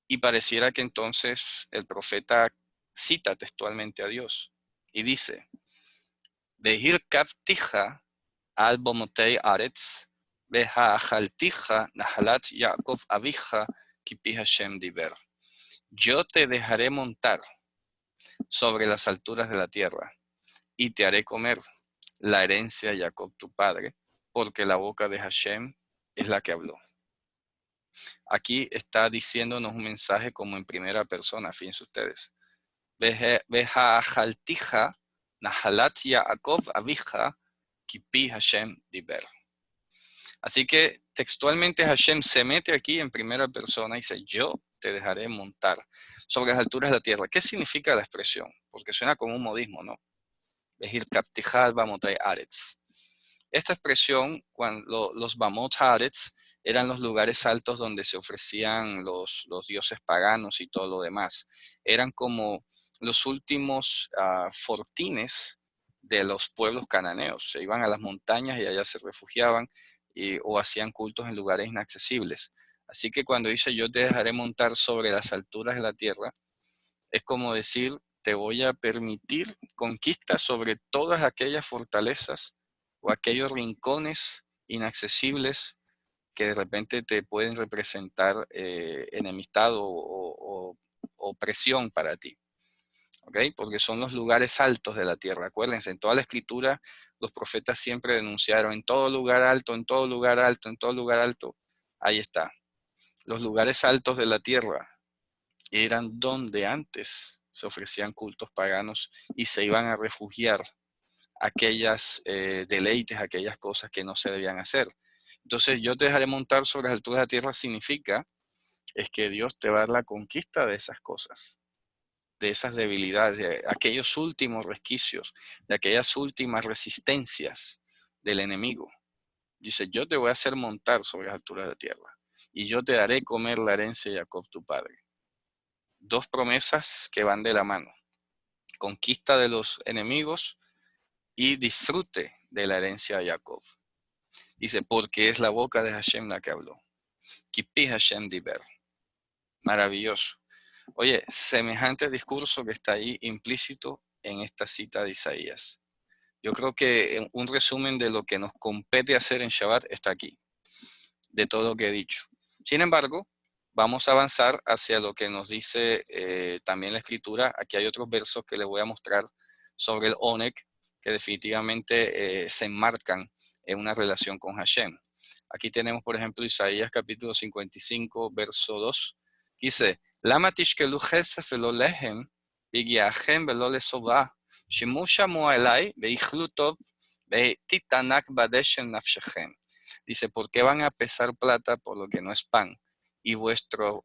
Y pareciera que entonces el profeta cita textualmente a Dios. Y dice, Behir kaptija al bomotei aretz, beha nahalat Yaakov avija, kipi Hashem diber. Yo te dejaré montar sobre las alturas de la tierra y te haré comer la herencia de Jacob tu padre, porque la boca de Hashem es la que habló. Aquí está diciéndonos un mensaje como en primera persona, fíjense ustedes. Beha nahalat Yaakov avija, kipi Hashem diber. Así que textualmente Hashem se mete aquí en primera persona y dice, yo te dejaré montar sobre las alturas de la tierra. ¿Qué significa la expresión? Porque suena como un modismo, ¿no? Behir kaptijal bamotai aretz. Esta expresión, cuando los Bamot Haaretz eran los lugares altos donde se ofrecían los dioses paganos y todo lo demás. Eran como los últimos fortines de los pueblos cananeos. Se iban a las montañas y allá se refugiaban o hacían cultos en lugares inaccesibles. Así que cuando dice yo te dejaré montar sobre las alturas de la tierra, es como decir, te voy a permitir conquistas sobre todas aquellas fortalezas o aquellos rincones inaccesibles que de repente te pueden representar enemistad o opresión para ti. ¿Okay? Porque son los lugares altos de la tierra. Acuérdense, en toda la escritura los profetas siempre denunciaron en todo lugar alto, en todo lugar alto, en todo lugar alto. Ahí está. Los lugares altos de la tierra eran donde antes se ofrecían cultos paganos y se iban a refugiar aquellas deleites, aquellas cosas que no se debían hacer. Entonces, yo te dejaré montar sobre las alturas de la tierra significa es que Dios te va a dar la conquista de esas cosas, de esas debilidades, de aquellos últimos resquicios, de aquellas últimas resistencias del enemigo. Dice, yo te voy a hacer montar sobre las alturas de la tierra y yo te daré comer la herencia de Jacob tu padre. Dos promesas que van de la mano. Conquista de los enemigos y disfrute de la herencia de Jacob. Dice, porque es la boca de Hashem la que habló. Kipi Hashem diber. Maravilloso. Oye, semejante discurso que está ahí implícito en esta cita de Isaías. Yo creo que un resumen de lo que nos compete hacer en Shabbat está aquí, de todo lo que he dicho. Sin embargo, vamos a avanzar hacia lo que nos dice también la Escritura. Aquí hay otros versos que les voy a mostrar sobre el oneg, que definitivamente se enmarcan en una relación con Hashem. Aquí tenemos, por ejemplo, Isaías capítulo 55, verso 2. Dice, Lama tishkelu chesef velo lehem, vigiachem velo lesova, shimu shamu elai, veichlu tov, veititanak badeshen nafshechem. Dice, ¿por qué van a pesar plata por lo que no es pan? Y vuestro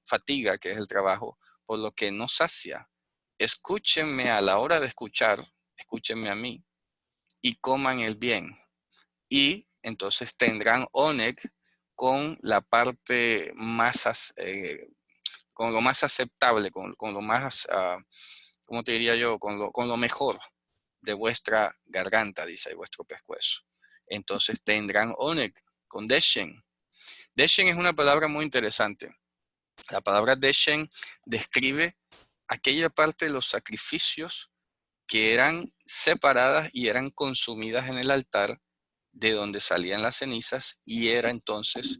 fatiga, que es el trabajo, por lo que no sacia. Escúchenme a la hora de escuchar, escúchenme a mí, y coman el bien. Y entonces tendrán oneg con la parte más, con lo más aceptable, con lo más, ¿cómo te diría yo? Con lo mejor de vuestra garganta, dice, y vuestro pescuezo. Entonces tendrán oneg con deshen. Deshen es una palabra muy interesante. La palabra deshen describe aquella parte de los sacrificios que eran separadas y eran consumidas en el altar de donde salían las cenizas, y era entonces,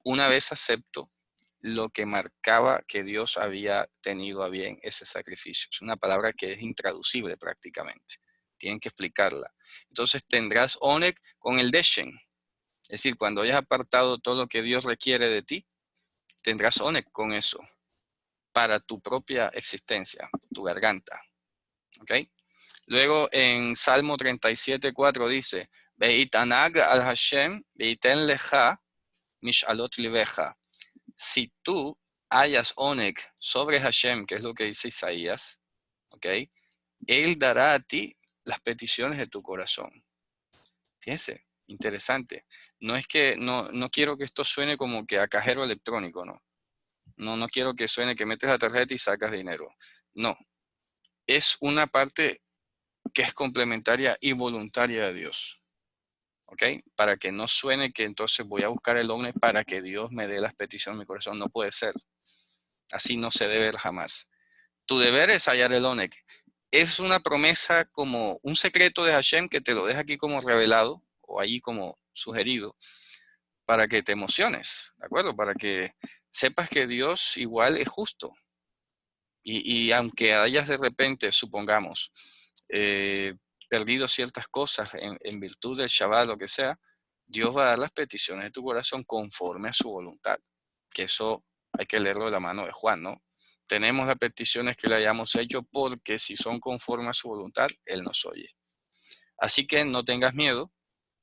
una vez acepto, lo que marcaba que Dios había tenido a bien ese sacrificio. Es una palabra que es intraducible prácticamente. Tienen que explicarla. Entonces tendrás oneg con el deshen. Es decir, cuando hayas apartado todo lo que Dios requiere de ti, tendrás oneg con eso para tu propia existencia, tu garganta. ¿Ok? Luego en Salmo 37:4 dice, Veitanag al Hashem, veiten lecha mishalot liveja. Si tú hayas oneg sobre Hashem, que es lo que dice Isaías, ¿ok? Él dará a ti las peticiones de tu corazón. Fíjense, interesante. No es que, no quiero que esto suene como que a cajero electrónico, ¿no? No quiero que suene que metes la tarjeta y sacas dinero. No, es una parte que es complementaria y voluntaria de Dios. ¿Ok? Para que no suene que entonces voy a buscar el oneg para que Dios me dé las peticiones de mi corazón. No puede ser. Así no se debe ver jamás. Tu deber es hallar el oneg. Es una promesa como un secreto de Hashem que te lo deja aquí como revelado o ahí como sugerido para que te emociones, ¿de acuerdo? Para que sepas que Dios igual es justo. Y aunque hayas de repente, supongamos, perdido ciertas cosas en virtud del Shabbat, lo que sea, Dios va a dar las peticiones de tu corazón conforme a su voluntad. Que eso hay que leerlo de la mano de Juan, ¿no? Tenemos las peticiones que le hayamos hecho porque si son conforme a su voluntad, Él nos oye. Así que no tengas miedo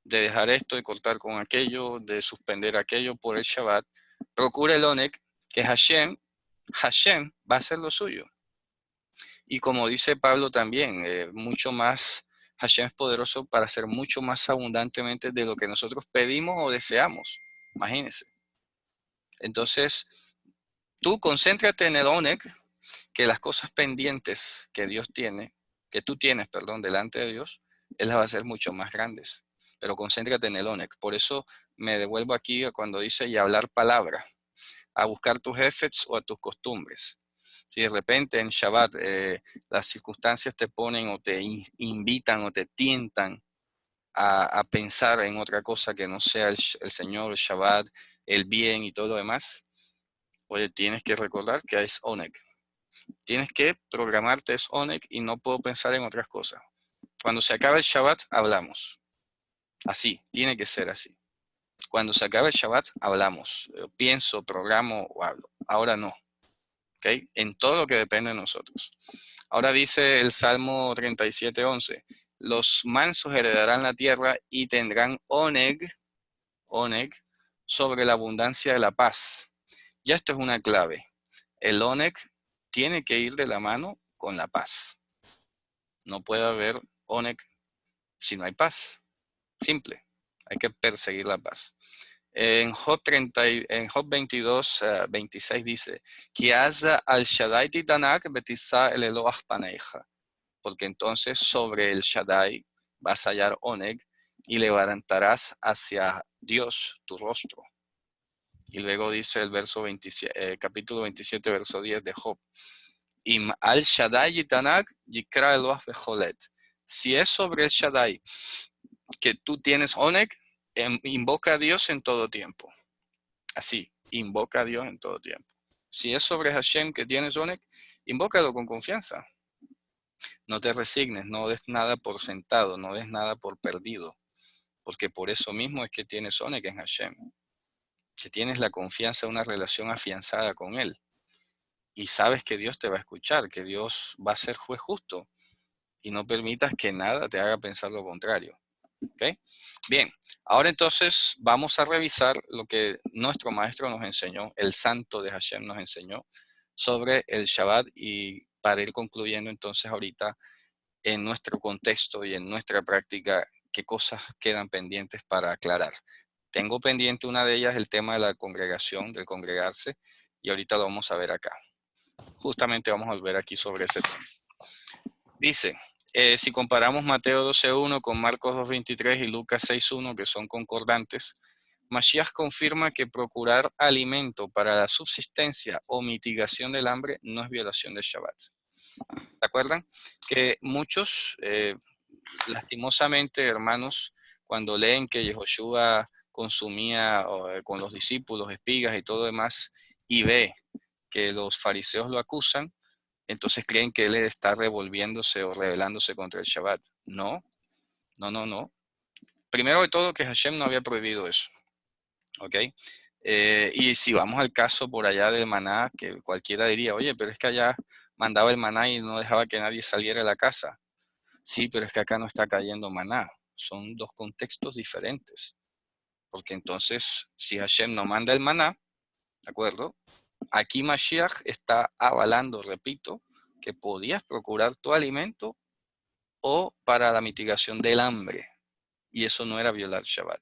de dejar esto, de cortar con aquello, de suspender aquello por el Shabbat. Procura el oneg, que Hashem va a hacer lo suyo. Y como dice Pablo también, mucho más, Hashem es poderoso para hacer mucho más abundantemente de lo que nosotros pedimos o deseamos. Imagínense. Entonces, tú concéntrate en el oneg, que las cosas pendientes que Dios tiene, que tú tienes, perdón, delante de Dios, Él las va a hacer mucho más grandes. Pero concéntrate en el oneg. Por eso me devuelvo aquí a cuando dice y hablar palabra, a buscar tus efes o a tus costumbres. Si de repente en Shabbat las circunstancias te ponen o te invitan o te tientan a pensar en otra cosa que no sea el Señor, el Shabbat, el bien y todo lo demás, oye, tienes que recordar que es oneg. Tienes que programarte es oneg y no puedo pensar en otras cosas. Cuando se acaba el Shabbat, hablamos. Así, tiene que ser así. Cuando se acaba el Shabbat, hablamos. Pienso, programo o hablo. Ahora no. ¿Okay? En todo lo que depende de nosotros. Ahora dice el Salmo 37:11, los mansos heredarán la tierra y tendrán oneg sobre la abundancia de la paz. Ya esto es una clave. El oneg tiene que ir de la mano con la paz. No puede haber oneg si no hay paz. Simple. Hay que perseguir la paz. En Job 22, 26 dice, porque entonces sobre el Shaddai vas a hallar oneg y levantarás hacia Dios tu rostro. Y luego dice el verso 27, capítulo 27, verso 10 de Job. Im al Shaddai yitanak yikra Eloah becholet. Si es sobre el Shaddai que tú tienes oneg, invoca a Dios en todo tiempo. Así, invoca a Dios en todo tiempo. Si es sobre Hashem que tienes oneg, invócalo con confianza. No te resignes, no des nada por sentado, no des nada por perdido, porque por eso mismo es que tienes oneg en Hashem, que tienes la confianza de una relación afianzada con Él. Y sabes que Dios te va a escuchar, que Dios va a ser juez justo, y no permitas que nada te haga pensar lo contrario. ¿Okay? Bien, ahora entonces vamos a revisar lo que nuestro maestro nos enseñó, el santo de Hashem nos enseñó sobre el Shabbat, y para ir concluyendo entonces ahorita en nuestro contexto y en nuestra práctica, qué cosas quedan pendientes para aclarar. Tengo pendiente una de ellas, el tema de la congregación, del congregarse, y ahorita lo vamos a ver acá. Justamente vamos a volver aquí sobre ese tema. Dice, si comparamos Mateo 12:1 con Marcos 2:23 y Lucas 6:1, que son concordantes, Mashiach confirma que procurar alimento para la subsistencia o mitigación del hambre no es violación del Shabbat. ¿Se acuerdan? Que muchos, lastimosamente, hermanos, cuando leen que Yehoshua consumía con los discípulos espigas y todo demás, y ve que los fariseos lo acusan, entonces creen que él está revolviéndose o rebelándose contra el Shabbat. No, no, no, no. Primero de todo que Hashem no había prohibido eso, ¿ok? Y si vamos al caso por allá del maná, que cualquiera diría, oye, pero es que allá mandaba el maná y no dejaba que nadie saliera de la casa. Sí, pero es que acá no está cayendo maná. Son dos contextos diferentes. Porque entonces, si Hashem no manda el maná, ¿de acuerdo? Aquí Mashiach está avalando, repito, que podías procurar tu alimento o para la mitigación del hambre. Y eso no era violar Shabbat.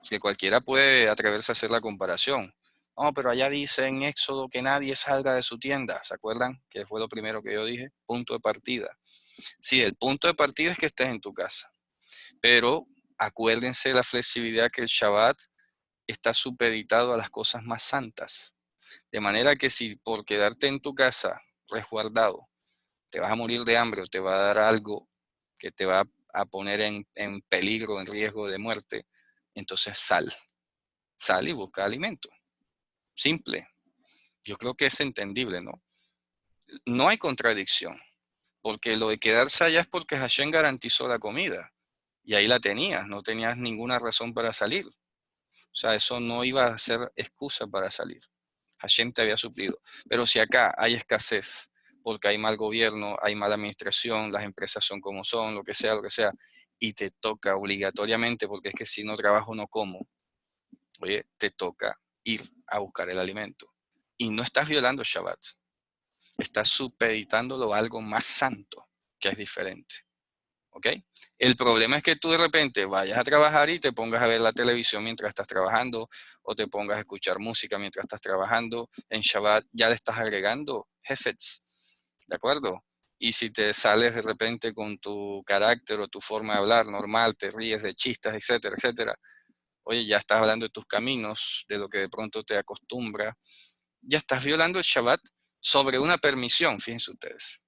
Que cualquiera puede atreverse a hacer la comparación. No, pero allá dice en Éxodo que nadie salga de su tienda. ¿Se acuerdan? Que fue lo primero que yo dije. Punto de partida. Sí, el punto de partida es que estés en tu casa. Pero acuérdense de la flexibilidad que el Shabbat está supeditado a las cosas más santas. De manera que si por quedarte en tu casa resguardado te vas a morir de hambre o te va a dar algo que te va a poner en peligro, en riesgo de muerte, entonces sal y busca alimento. Simple. Yo creo que es entendible, ¿no? No hay contradicción, porque lo de quedarse allá es porque Hashem garantizó la comida y ahí la tenías, no tenías ninguna razón para salir. O sea, eso no iba a ser excusa para salir. Hashem te había suplido. Pero si acá hay escasez, porque hay mal gobierno, hay mala administración, las empresas son como son, lo que sea, y te toca obligatoriamente, porque es que si no trabajo no como, oye, te toca ir a buscar el alimento. Y no estás violando Shabbat, estás supeditándolo a algo más santo, que es diferente. ¿Ok? El problema es que tú de repente vayas a trabajar y te pongas a ver la televisión mientras estás trabajando o te pongas a escuchar música mientras estás trabajando. En Shabbat ya le estás agregando hefetz, ¿de acuerdo? Y si te sales de repente con tu carácter o tu forma de hablar normal, te ríes de chistes, etcétera, etcétera, oye, ya estás hablando de tus caminos, de lo que de pronto te acostumbra, ya estás violando el Shabbat sobre una permisión, fíjense ustedes,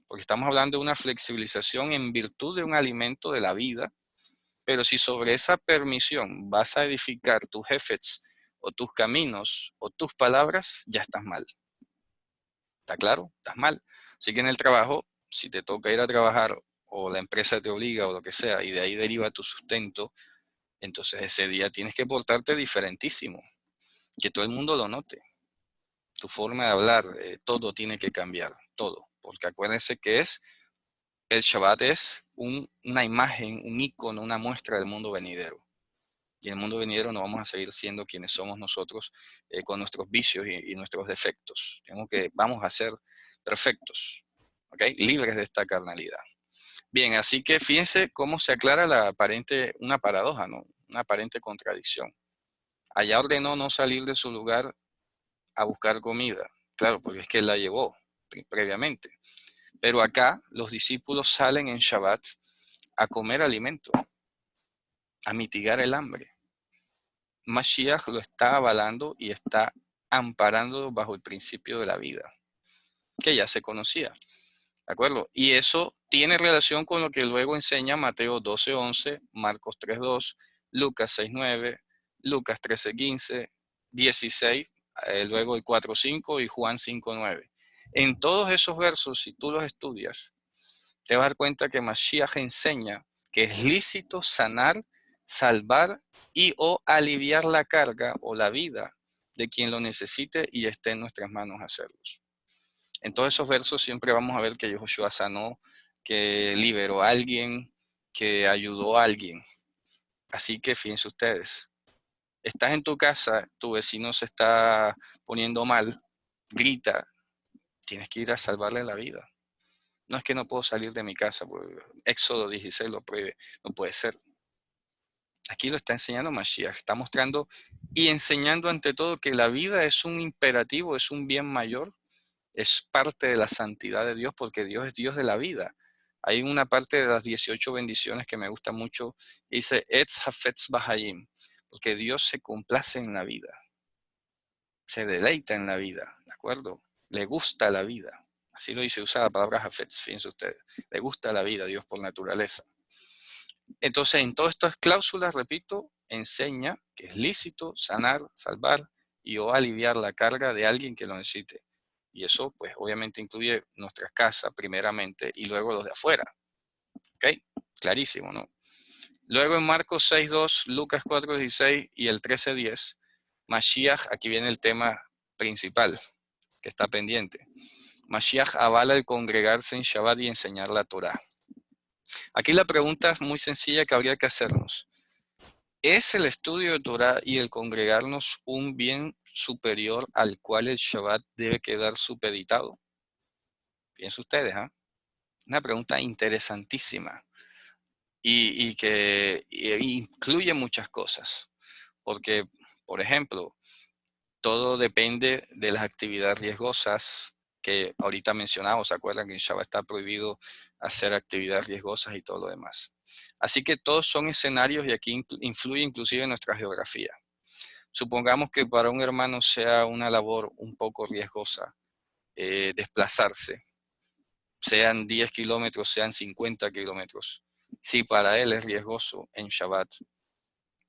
porque estamos hablando de una flexibilización en virtud de un alimento de la vida, pero si sobre esa permisión vas a edificar tus jefes o tus caminos o tus palabras, ya estás mal. ¿Está claro? Estás mal. Así que en el trabajo, si te toca ir a trabajar o la empresa te obliga o lo que sea, y de ahí deriva tu sustento, entonces ese día tienes que portarte diferentísimo, que todo el mundo lo note. Tu forma de hablar, todo tiene que cambiar, todo, porque acuérdense que el Shabbat es una imagen, un icono, una muestra del mundo venidero. Y en el mundo venidero no vamos a seguir siendo quienes somos nosotros con nuestros vicios y nuestros defectos. Vamos a ser perfectos, ¿ok? Libres de esta carnalidad. Bien, así que fíjense cómo se aclara una paradoja, ¿no? Una aparente contradicción. Allá ordenó no salir de su lugar a buscar comida. Claro, porque es que él la llevó previamente. Pero acá los discípulos salen en Shabbat a comer alimento, a mitigar el hambre. Mashiach lo está avalando y está amparando bajo el principio de la vida, que ya se conocía. ¿De acuerdo? Y eso tiene relación con lo que luego enseña Mateo 12:11, Marcos 3:2, Lucas 6:9, Lucas 13:15, 16, luego el 4:5 y Juan 5:9. En todos esos versos, si tú los estudias, te vas a dar cuenta que Mashiach enseña que es lícito sanar, salvar y o aliviar la carga o la vida de quien lo necesite y esté en nuestras manos hacerlos. En todos esos versos siempre vamos a ver que Yehoshua sanó, que liberó a alguien, que ayudó a alguien. Así que fíjense ustedes, estás en tu casa, tu vecino se está poniendo mal, grita, tienes que ir a salvarle la vida. No es que no puedo salir de mi casa, porque Éxodo 16 lo prohíbe, no puede ser. Aquí lo está enseñando Mashiach, está mostrando y enseñando ante todo que la vida es un imperativo, es un bien mayor, es parte de la santidad de Dios, porque Dios es Dios de la vida. Hay una parte de las 18 bendiciones que me gusta mucho, dice, Etz Hafetz Bahayim, porque Dios se complace en la vida, se deleita en la vida, ¿de acuerdo? Le gusta la vida. Así lo dice, usa la palabra hafetz, fíjense ustedes. Le gusta la vida a Dios por naturaleza. Entonces, en todas estas cláusulas, repito, enseña que es lícito sanar, salvar y o aliviar la carga de alguien que lo necesite. Y eso, pues, obviamente incluye nuestra casa primeramente y luego los de afuera. ¿Ok? Clarísimo, ¿no? Luego en Marcos 6.2, Lucas 4.16 y el 13.10, Mashiach, aquí viene el tema principal que está pendiente. Mashiach avala el congregarse en Shabbat y enseñar la Torah. Aquí la pregunta es muy sencilla que habría que hacernos. ¿Es el estudio de Torah y el congregarnos un bien superior al cual el Shabbat debe quedar supeditado? Piensen ustedes, ¿ah? Una pregunta interesantísima y que incluye muchas cosas. Porque, por ejemplo, todo depende de las actividades riesgosas que ahorita mencionamos. ¿Se acuerdan que en Shabbat está prohibido hacer actividades riesgosas y todo lo demás? Así que todos son escenarios y aquí influye inclusive nuestra geografía. Supongamos que para un hermano sea una labor un poco riesgosa desplazarse, sean 10 kilómetros, sean 50 kilómetros. Si para él es riesgoso en Shabbat,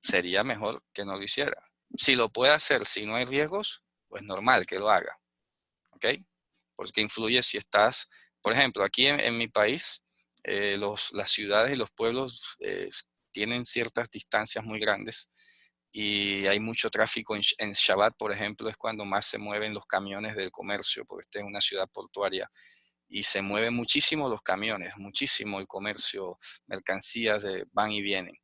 sería mejor que no lo hiciera. Si lo puede hacer, si no hay riesgos, pues normal que lo haga. ¿Ok? Porque influye si estás, por ejemplo, aquí en mi país, las ciudades y los pueblos tienen ciertas distancias muy grandes y hay mucho tráfico en Shabbat, por ejemplo, es cuando más se mueven los camiones del comercio, porque esta es una ciudad portuaria y se mueven muchísimo los camiones, muchísimo el comercio, mercancías van y vienen.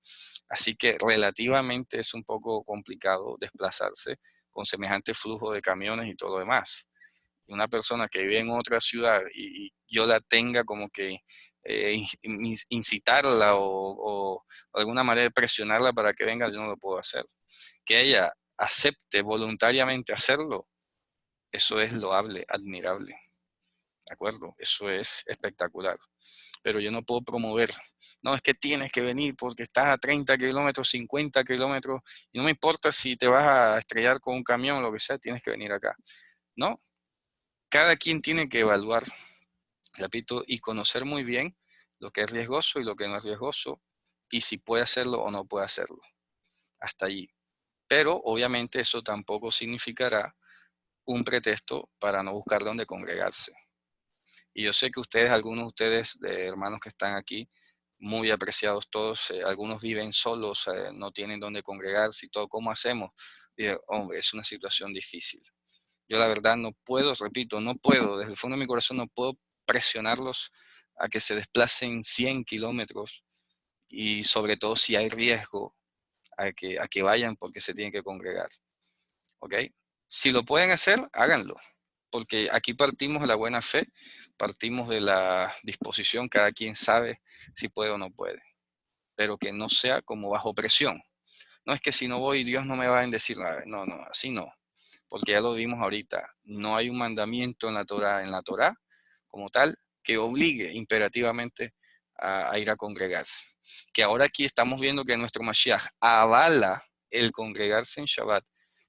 Así que relativamente es un poco complicado desplazarse con semejante flujo de camiones y todo lo demás. Una persona que vive en otra ciudad y yo la tenga como que incitarla o de alguna manera presionarla para que venga, yo no lo puedo hacer. Que ella acepte voluntariamente hacerlo, eso es loable, admirable. ¿De acuerdo? Eso es espectacular. Pero yo no puedo promover. No, es que tienes que venir porque estás a 30 kilómetros, 50 kilómetros, y no me importa si te vas a estrellar con un camión o lo que sea, tienes que venir acá. No, cada quien tiene que evaluar, repito, y conocer muy bien lo que es riesgoso y lo que no es riesgoso, y si puede hacerlo o no puede hacerlo. Hasta allí. Pero obviamente eso tampoco significará un pretexto para no buscar dónde congregarse. Y yo sé que ustedes, algunos de ustedes, hermanos que están aquí, muy apreciados todos, algunos viven solos, no tienen dónde congregarse y todo, ¿cómo hacemos? Y, hombre, es una situación difícil. Yo la verdad no puedo, repito, no puedo, desde el fondo de mi corazón no puedo presionarlos a que se desplacen 100 kilómetros y sobre todo si hay riesgo a que vayan porque se tienen que congregar. ¿Ok? Si lo pueden hacer, háganlo, porque aquí partimos de la buena fe, partimos de la disposición, cada quien sabe si puede o no puede, pero que no sea como bajo presión. No es que si no voy Dios no me va a bendecir, no, no, así no, porque ya lo vimos ahorita, no hay un mandamiento en la Torá como tal que obligue imperativamente a ir a congregarse. Que ahora aquí estamos viendo que nuestro Mashiach avala el congregarse en Shabbat,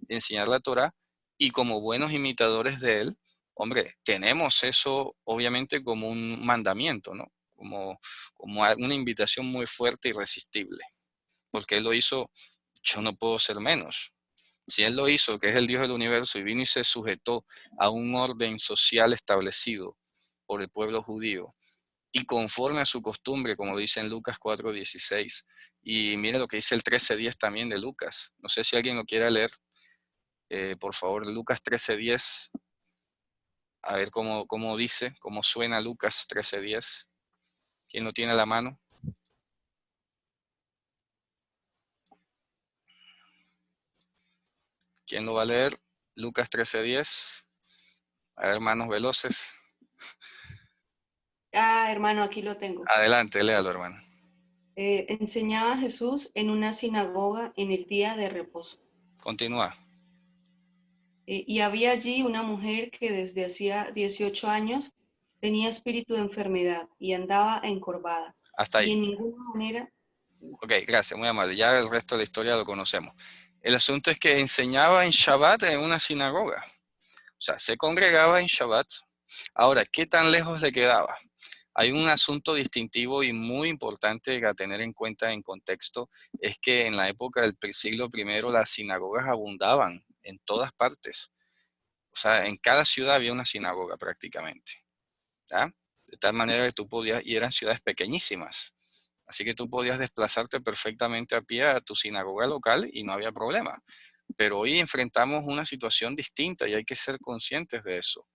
enseñar la Torá, y como buenos imitadores de él, hombre, tenemos eso obviamente como un mandamiento, ¿no? Como una invitación muy fuerte e irresistible, porque él lo hizo, yo no puedo ser menos. Si él lo hizo, que es el Dios del universo, y vino y se sujetó a un orden social establecido por el pueblo judío, y conforme a su costumbre, como dice en Lucas 4:16, y mire lo que dice el 13:10 también de Lucas. No sé si alguien lo quiere leer, por favor, Lucas 13:10, a ver cómo dice, cómo suena Lucas 13:10. ¿Quién lo tiene a la mano? ¿Quién lo va a leer? Lucas 13:10. A ver, manos veloces. Ah, hermano, aquí lo tengo. Adelante, léalo, hermano. Enseñaba Jesús en una sinagoga en el día de reposo. Continúa. Y había allí una mujer que desde hacía 18 años tenía espíritu de enfermedad y andaba encorvada. Hasta Y ahí. en ninguna manera, Ok, gracias, muy amable. Ya el resto de la historia lo conocemos. El asunto es que enseñaba en Shabbat en una sinagoga. O sea, se congregaba en Shabbat Ahora, ¿qué tan lejos le quedaba? Hay un asunto distintivo y muy importante a tener en cuenta en contexto, es que en la época del siglo I las sinagogas abundaban en todas partes. O sea, en cada ciudad había una sinagoga prácticamente. ¿Ya? De tal manera que tú podías, y eran ciudades pequeñísimas. Así que tú podías desplazarte perfectamente a pie a tu sinagoga local y no había problema. Pero hoy enfrentamos una situación distinta y hay que ser conscientes de eso.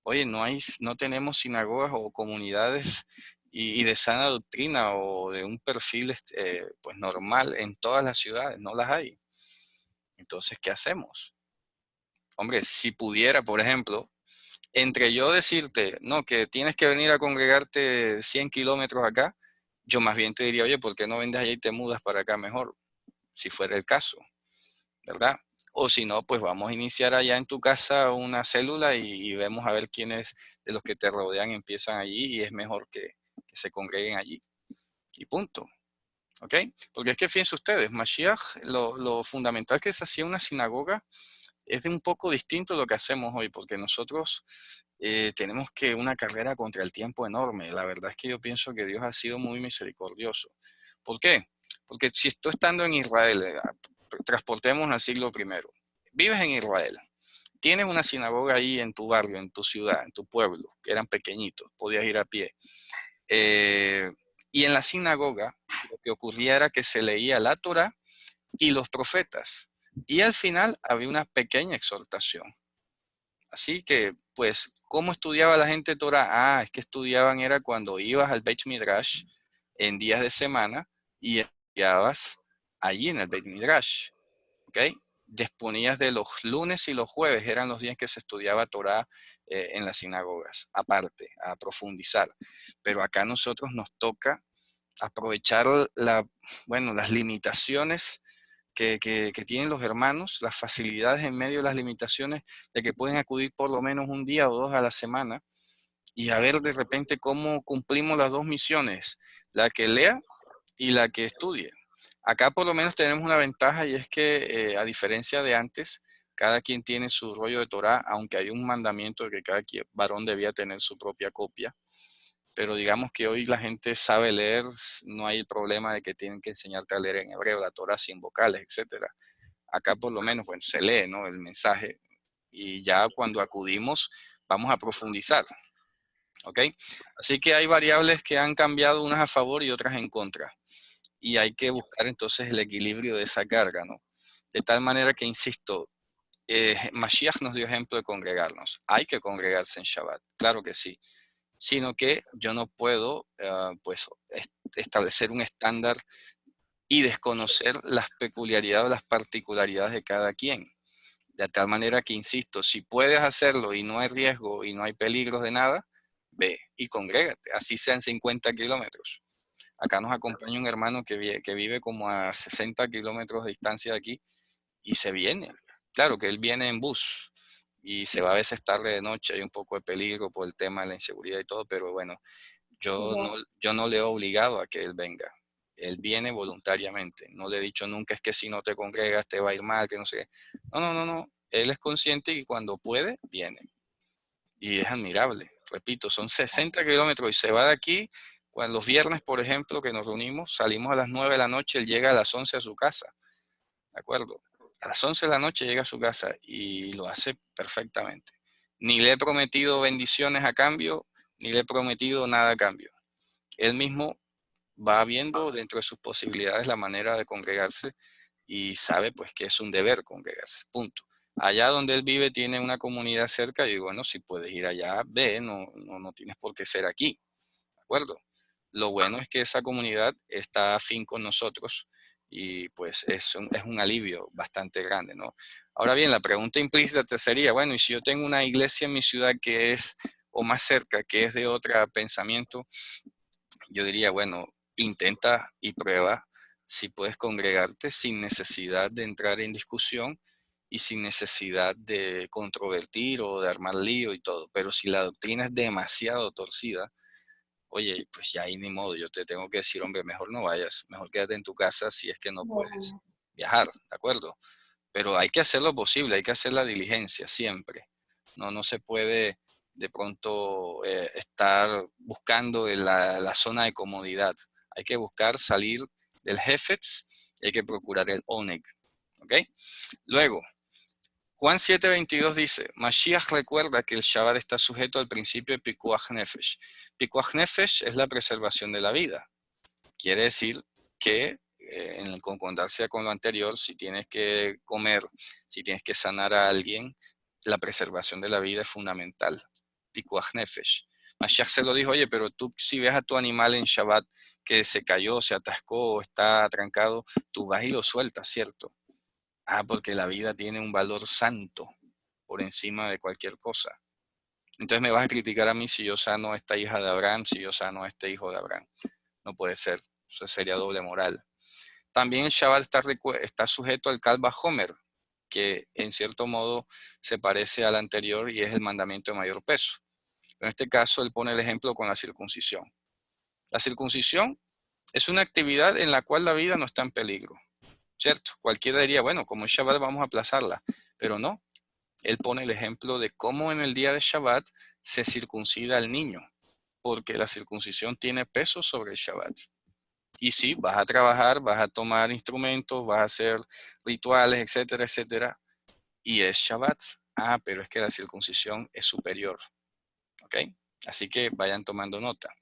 Oye, no tenemos sinagogas o comunidades y de sana doctrina o de un perfil pues normal en todas las ciudades, no las hay. Entonces, ¿qué hacemos? Hombre, si pudiera, por ejemplo, entre yo decirte, no, que tienes que venir a congregarte 100 kilómetros acá, yo más bien te diría, oye, ¿por qué no vendes allá y te mudas para acá mejor? Si fuera el caso, ¿verdad? O si no, pues vamos a iniciar allá en tu casa una célula y vemos a ver quiénes de los que te rodean empiezan allí y es mejor que se congreguen allí. Y punto. ¿Ok? Porque es que fíjense ustedes, Mashiach, lo fundamental que se hacía una sinagoga es de un poco distinto a lo que hacemos hoy, porque nosotros tenemos que una carrera contra el tiempo enorme. La verdad es que yo pienso que Dios ha sido muy misericordioso. ¿Por qué? Porque si estoy estando en Israel, transportemos al siglo I, vives en Israel, tienes una sinagoga ahí en tu barrio, en tu ciudad, en tu pueblo, que eran pequeñitos, podías ir a pie. Eh, y en la sinagoga lo que ocurría era que se leía la Torah y los profetas. Y al final había una pequeña exhortación. Así que, pues, ¿cómo estudiaba la gente Torah? Ah, es que estudiaban era cuando ibas al Beit Midrash en días de semana y estudiabas allí en el Beit Midrash, ¿ok? Disponías de los lunes y los jueves, eran los días que se estudiaba Torah en las sinagogas, aparte, a profundizar. Pero acá a nosotros nos toca aprovechar bueno, las limitaciones que tienen los hermanos, las facilidades en medio de las limitaciones de que pueden acudir por lo menos un día o dos a la semana y a ver de repente cómo cumplimos las dos misiones, la que lea y la que estudie. Acá por lo menos tenemos una ventaja y es que a diferencia de antes, cada quien tiene su rollo de Torah, aunque hay un mandamiento de que cada varón debía tener su propia copia. Pero digamos que hoy la gente sabe leer, no hay el problema de que tienen que enseñarte a leer en hebreo, la Torah sin vocales, etcétera. Acá por lo menos pues, se lee, ¿no? El mensaje y ya cuando acudimos vamos a profundizar, ¿ok? Así que hay variables que han cambiado unas a favor y otras en contra y hay que buscar entonces el equilibrio de esa carga, ¿no? De tal manera que, insisto, Mashiach nos dio ejemplo de congregarnos. Hay que congregarse en Shabbat, claro que sí, sino que yo no puedo pues establecer un estándar y desconocer las peculiaridades o las particularidades de cada quien. De tal manera que, insisto, si puedes hacerlo y no hay riesgo y no hay peligros de nada, ve y congrégate, así sean 50 kilómetros. Acá nos acompaña un hermano que vive como a 60 kilómetros de distancia de aquí y se viene. Claro que él viene en bus y se va a veces tarde de noche, hay un poco de peligro por el tema de la inseguridad y todo, pero bueno, yo no le he obligado a que él venga. Él viene voluntariamente. No le he dicho nunca es que si no te congregas te va a ir mal, que no sé. No, no, no, no. Él es consciente y cuando puede, viene. Y es admirable. Repito, son 60 kilómetros y se va de aquí. Cuando los viernes, por ejemplo, que nos reunimos, salimos a las 9 de la noche, él llega a las 11 a su casa. ¿De acuerdo? A las 11 de la noche llega a su casa y lo hace perfectamente. Ni le he prometido bendiciones a cambio, ni le he prometido nada a cambio. Él mismo va viendo dentro de sus posibilidades la manera de congregarse y sabe pues que es un deber congregarse, punto. Allá donde él vive tiene una comunidad cerca y bueno, si puedes ir allá, ve, no tienes por qué ser aquí, ¿de acuerdo? Lo bueno es que esa comunidad está afín con nosotros y pues es un alivio bastante grande, ¿no? Ahora bien, la pregunta implícita sería, bueno, y si yo tengo una iglesia en mi ciudad que es, o más cerca, que es de otro pensamiento, yo diría, bueno, intenta y prueba si puedes congregarte sin necesidad de entrar en discusión y sin necesidad de controvertir o de armar lío y todo. Pero si la doctrina es demasiado torcida, oye, pues ya ahí ni modo, yo te tengo que decir, hombre, mejor no vayas, mejor quédate en tu casa si es que no puedes Bueno, viajar, ¿de acuerdo? Pero hay que hacer lo posible, hay que hacer la diligencia siempre. No se puede de pronto estar buscando la zona de comodidad. Hay que buscar salir del Hefetz y hay que procurar el Oneg. ¿Ok? Luego, Juan 7:22 dice, Mashiach recuerda que el Shabbat está sujeto al principio de Pikuach Nefesh. Pikuach Nefesh es la preservación de la vida. Quiere decir que en concordancia con lo anterior, si tienes que comer, si tienes que sanar a alguien, la preservación de la vida es fundamental. Pikuach Nefesh. Mashiach se lo dijo, oye, pero tú si ves a tu animal en Shabbat que se cayó, se atascó, está atrancado, tú vas y lo sueltas, ¿cierto? Ah, porque la vida tiene un valor santo por encima de cualquier cosa. Entonces me vas a criticar a mí si yo sano a esta hija de Abraham, si yo sano a este hijo de Abraham. No puede ser. Eso sería doble moral. También el Shabbat está sujeto al Kal Vajomer, que en cierto modo se parece al anterior y es el mandamiento de mayor peso. En este caso, él pone el ejemplo con la circuncisión. La circuncisión es una actividad en la cual la vida no está en peligro. ¿Cierto? Cualquiera diría, bueno, como es Shabbat vamos a aplazarla, pero no. Él pone el ejemplo de cómo en el día de Shabbat se circuncida al niño, porque la circuncisión tiene peso sobre el Shabbat. Y sí, vas a trabajar, vas a tomar instrumentos, vas a hacer rituales, etcétera, etcétera, y es Shabbat. Ah, pero es que la circuncisión es superior. ¿Ok? Así que vayan tomando nota.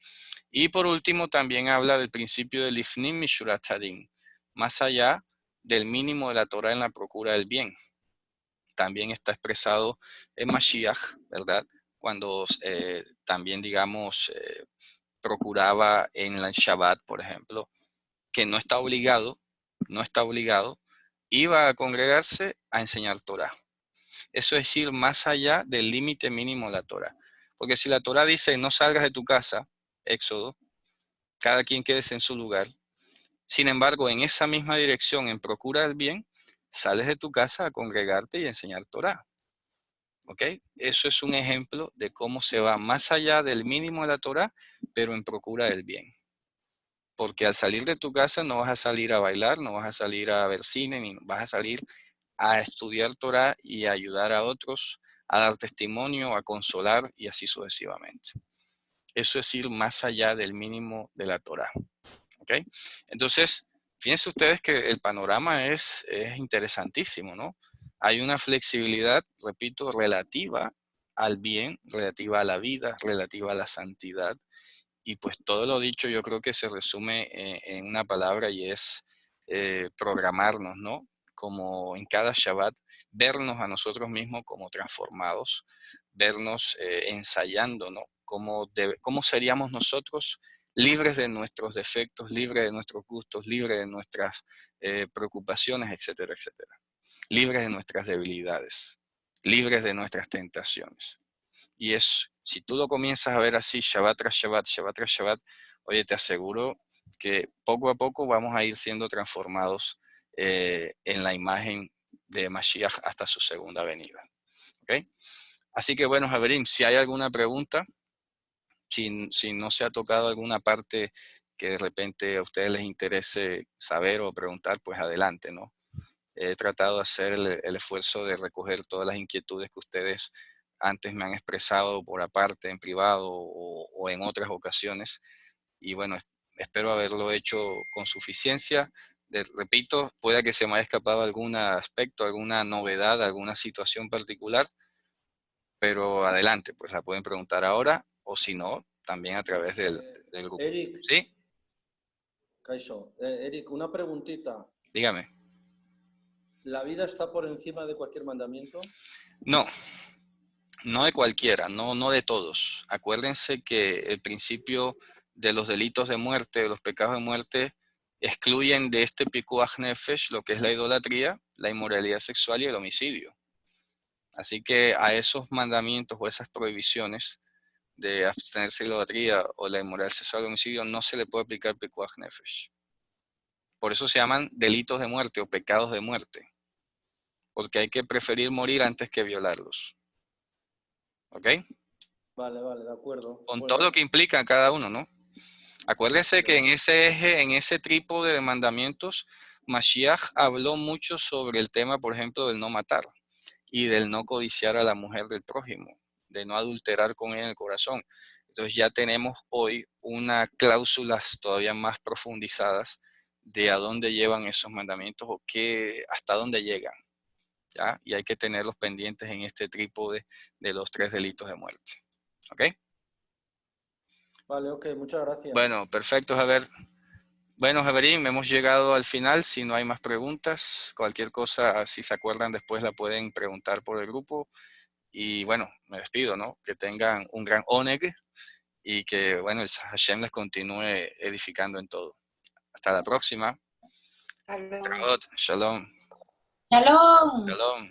Y por último, también habla del principio del Ifnim Mishurat Hadin, más allá del mínimo de la Torah en la procura del bien. También está expresado en Mashiach, ¿verdad? Cuando también, digamos, procuraba en el Shabbat, por ejemplo, que no está obligado, iba a congregarse a enseñar Torah. Eso es ir más allá del límite mínimo de la Torah. Porque si la Torah dice no salgas de tu casa, Éxodo, cada quien quédese en su lugar. Sin embargo, en esa misma dirección, en procura del bien, sales de tu casa a congregarte y a enseñar Torah. ¿Ok? Eso es un ejemplo de cómo se va más allá del mínimo de la Torah, pero en procura del bien. Porque al salir de tu casa no vas a salir a bailar, no vas a salir a ver cine, ni vas a salir a estudiar Torah y a ayudar a otros, a dar testimonio, a consolar y así sucesivamente. Eso es ir más allá del mínimo de la Torah. ¿Ok? Entonces, fíjense ustedes que el panorama es interesantísimo, ¿no? Hay una flexibilidad, repito, relativa al bien, relativa a la vida, relativa a la santidad. Y pues todo lo dicho yo creo que se resume en una palabra y es programarnos, ¿no? Como en cada Shabbat, vernos a nosotros mismos como transformados, vernos ensayando, ¿no? Cómo seríamos nosotros libres de nuestros defectos, libres de nuestros gustos, libres de nuestras preocupaciones, etcétera, etcétera. Libres de nuestras debilidades, libres de nuestras tentaciones. Y es, si tú lo comienzas a ver así, Shabbat tras Shabbat, Shabbat tras Shabbat, oye, te aseguro que poco a poco vamos a ir siendo transformados en la imagen de Mashiach hasta su segunda venida. ¿Okay? Así que bueno, Javerim, si hay alguna pregunta, si no se ha tocado alguna parte que de repente a ustedes les interese saber o preguntar, pues adelante, ¿no? He tratado de hacer el esfuerzo de recoger todas las inquietudes que ustedes antes me han expresado por aparte, en privado o en otras ocasiones. Y bueno, espero haberlo hecho con suficiencia. Repito, puede que se me haya escapado algún aspecto, alguna novedad, alguna situación particular, pero adelante, pues la pueden preguntar ahora o si no, también a través del grupo. Eric, ¿Sí? Kaisho, Eric, una preguntita. Dígame. ¿La vida está por encima de cualquier mandamiento? No. No de cualquiera, no de todos. Acuérdense que el principio de los delitos de muerte, de los pecados de muerte, excluyen de este pikuach nefesh lo que es la idolatría, la inmoralidad sexual y el homicidio. Así que a esos mandamientos o esas prohibiciones de abstenerse de idolatría o la inmoralidad sexual o homicidio no se le puede aplicar pikuach nefesh. Por eso se llaman delitos de muerte o pecados de muerte, porque hay que preferir morir antes que violarlos. ¿Ok? Vale, de acuerdo. Con Bueno, todo lo que implica cada uno, ¿no? Acuérdense que en ese eje, en ese trípode de mandamientos, Mashiach habló mucho sobre el tema, por ejemplo, del no matar y del no codiciar a la mujer del prójimo, de no adulterar con ella en el corazón. Entonces ya tenemos hoy unas cláusulas todavía más profundizadas de a dónde llevan esos mandamientos o hasta dónde llegan, ¿ya? Y hay que tenerlos pendientes en este trípode de los 3 delitos de muerte. ¿Ok? Vale, ok, muchas gracias. Bueno, perfecto, Javier. Bueno, Javerín, hemos llegado al final. Si no hay más preguntas, cualquier cosa, si se acuerdan después la pueden preguntar por el grupo. Y bueno, me despido, ¿no? Que tengan un gran oneg y que, bueno, el Hashem les continúe edificando en todo. Hasta la próxima. Shalom. Shalom. Shalom. Shalom.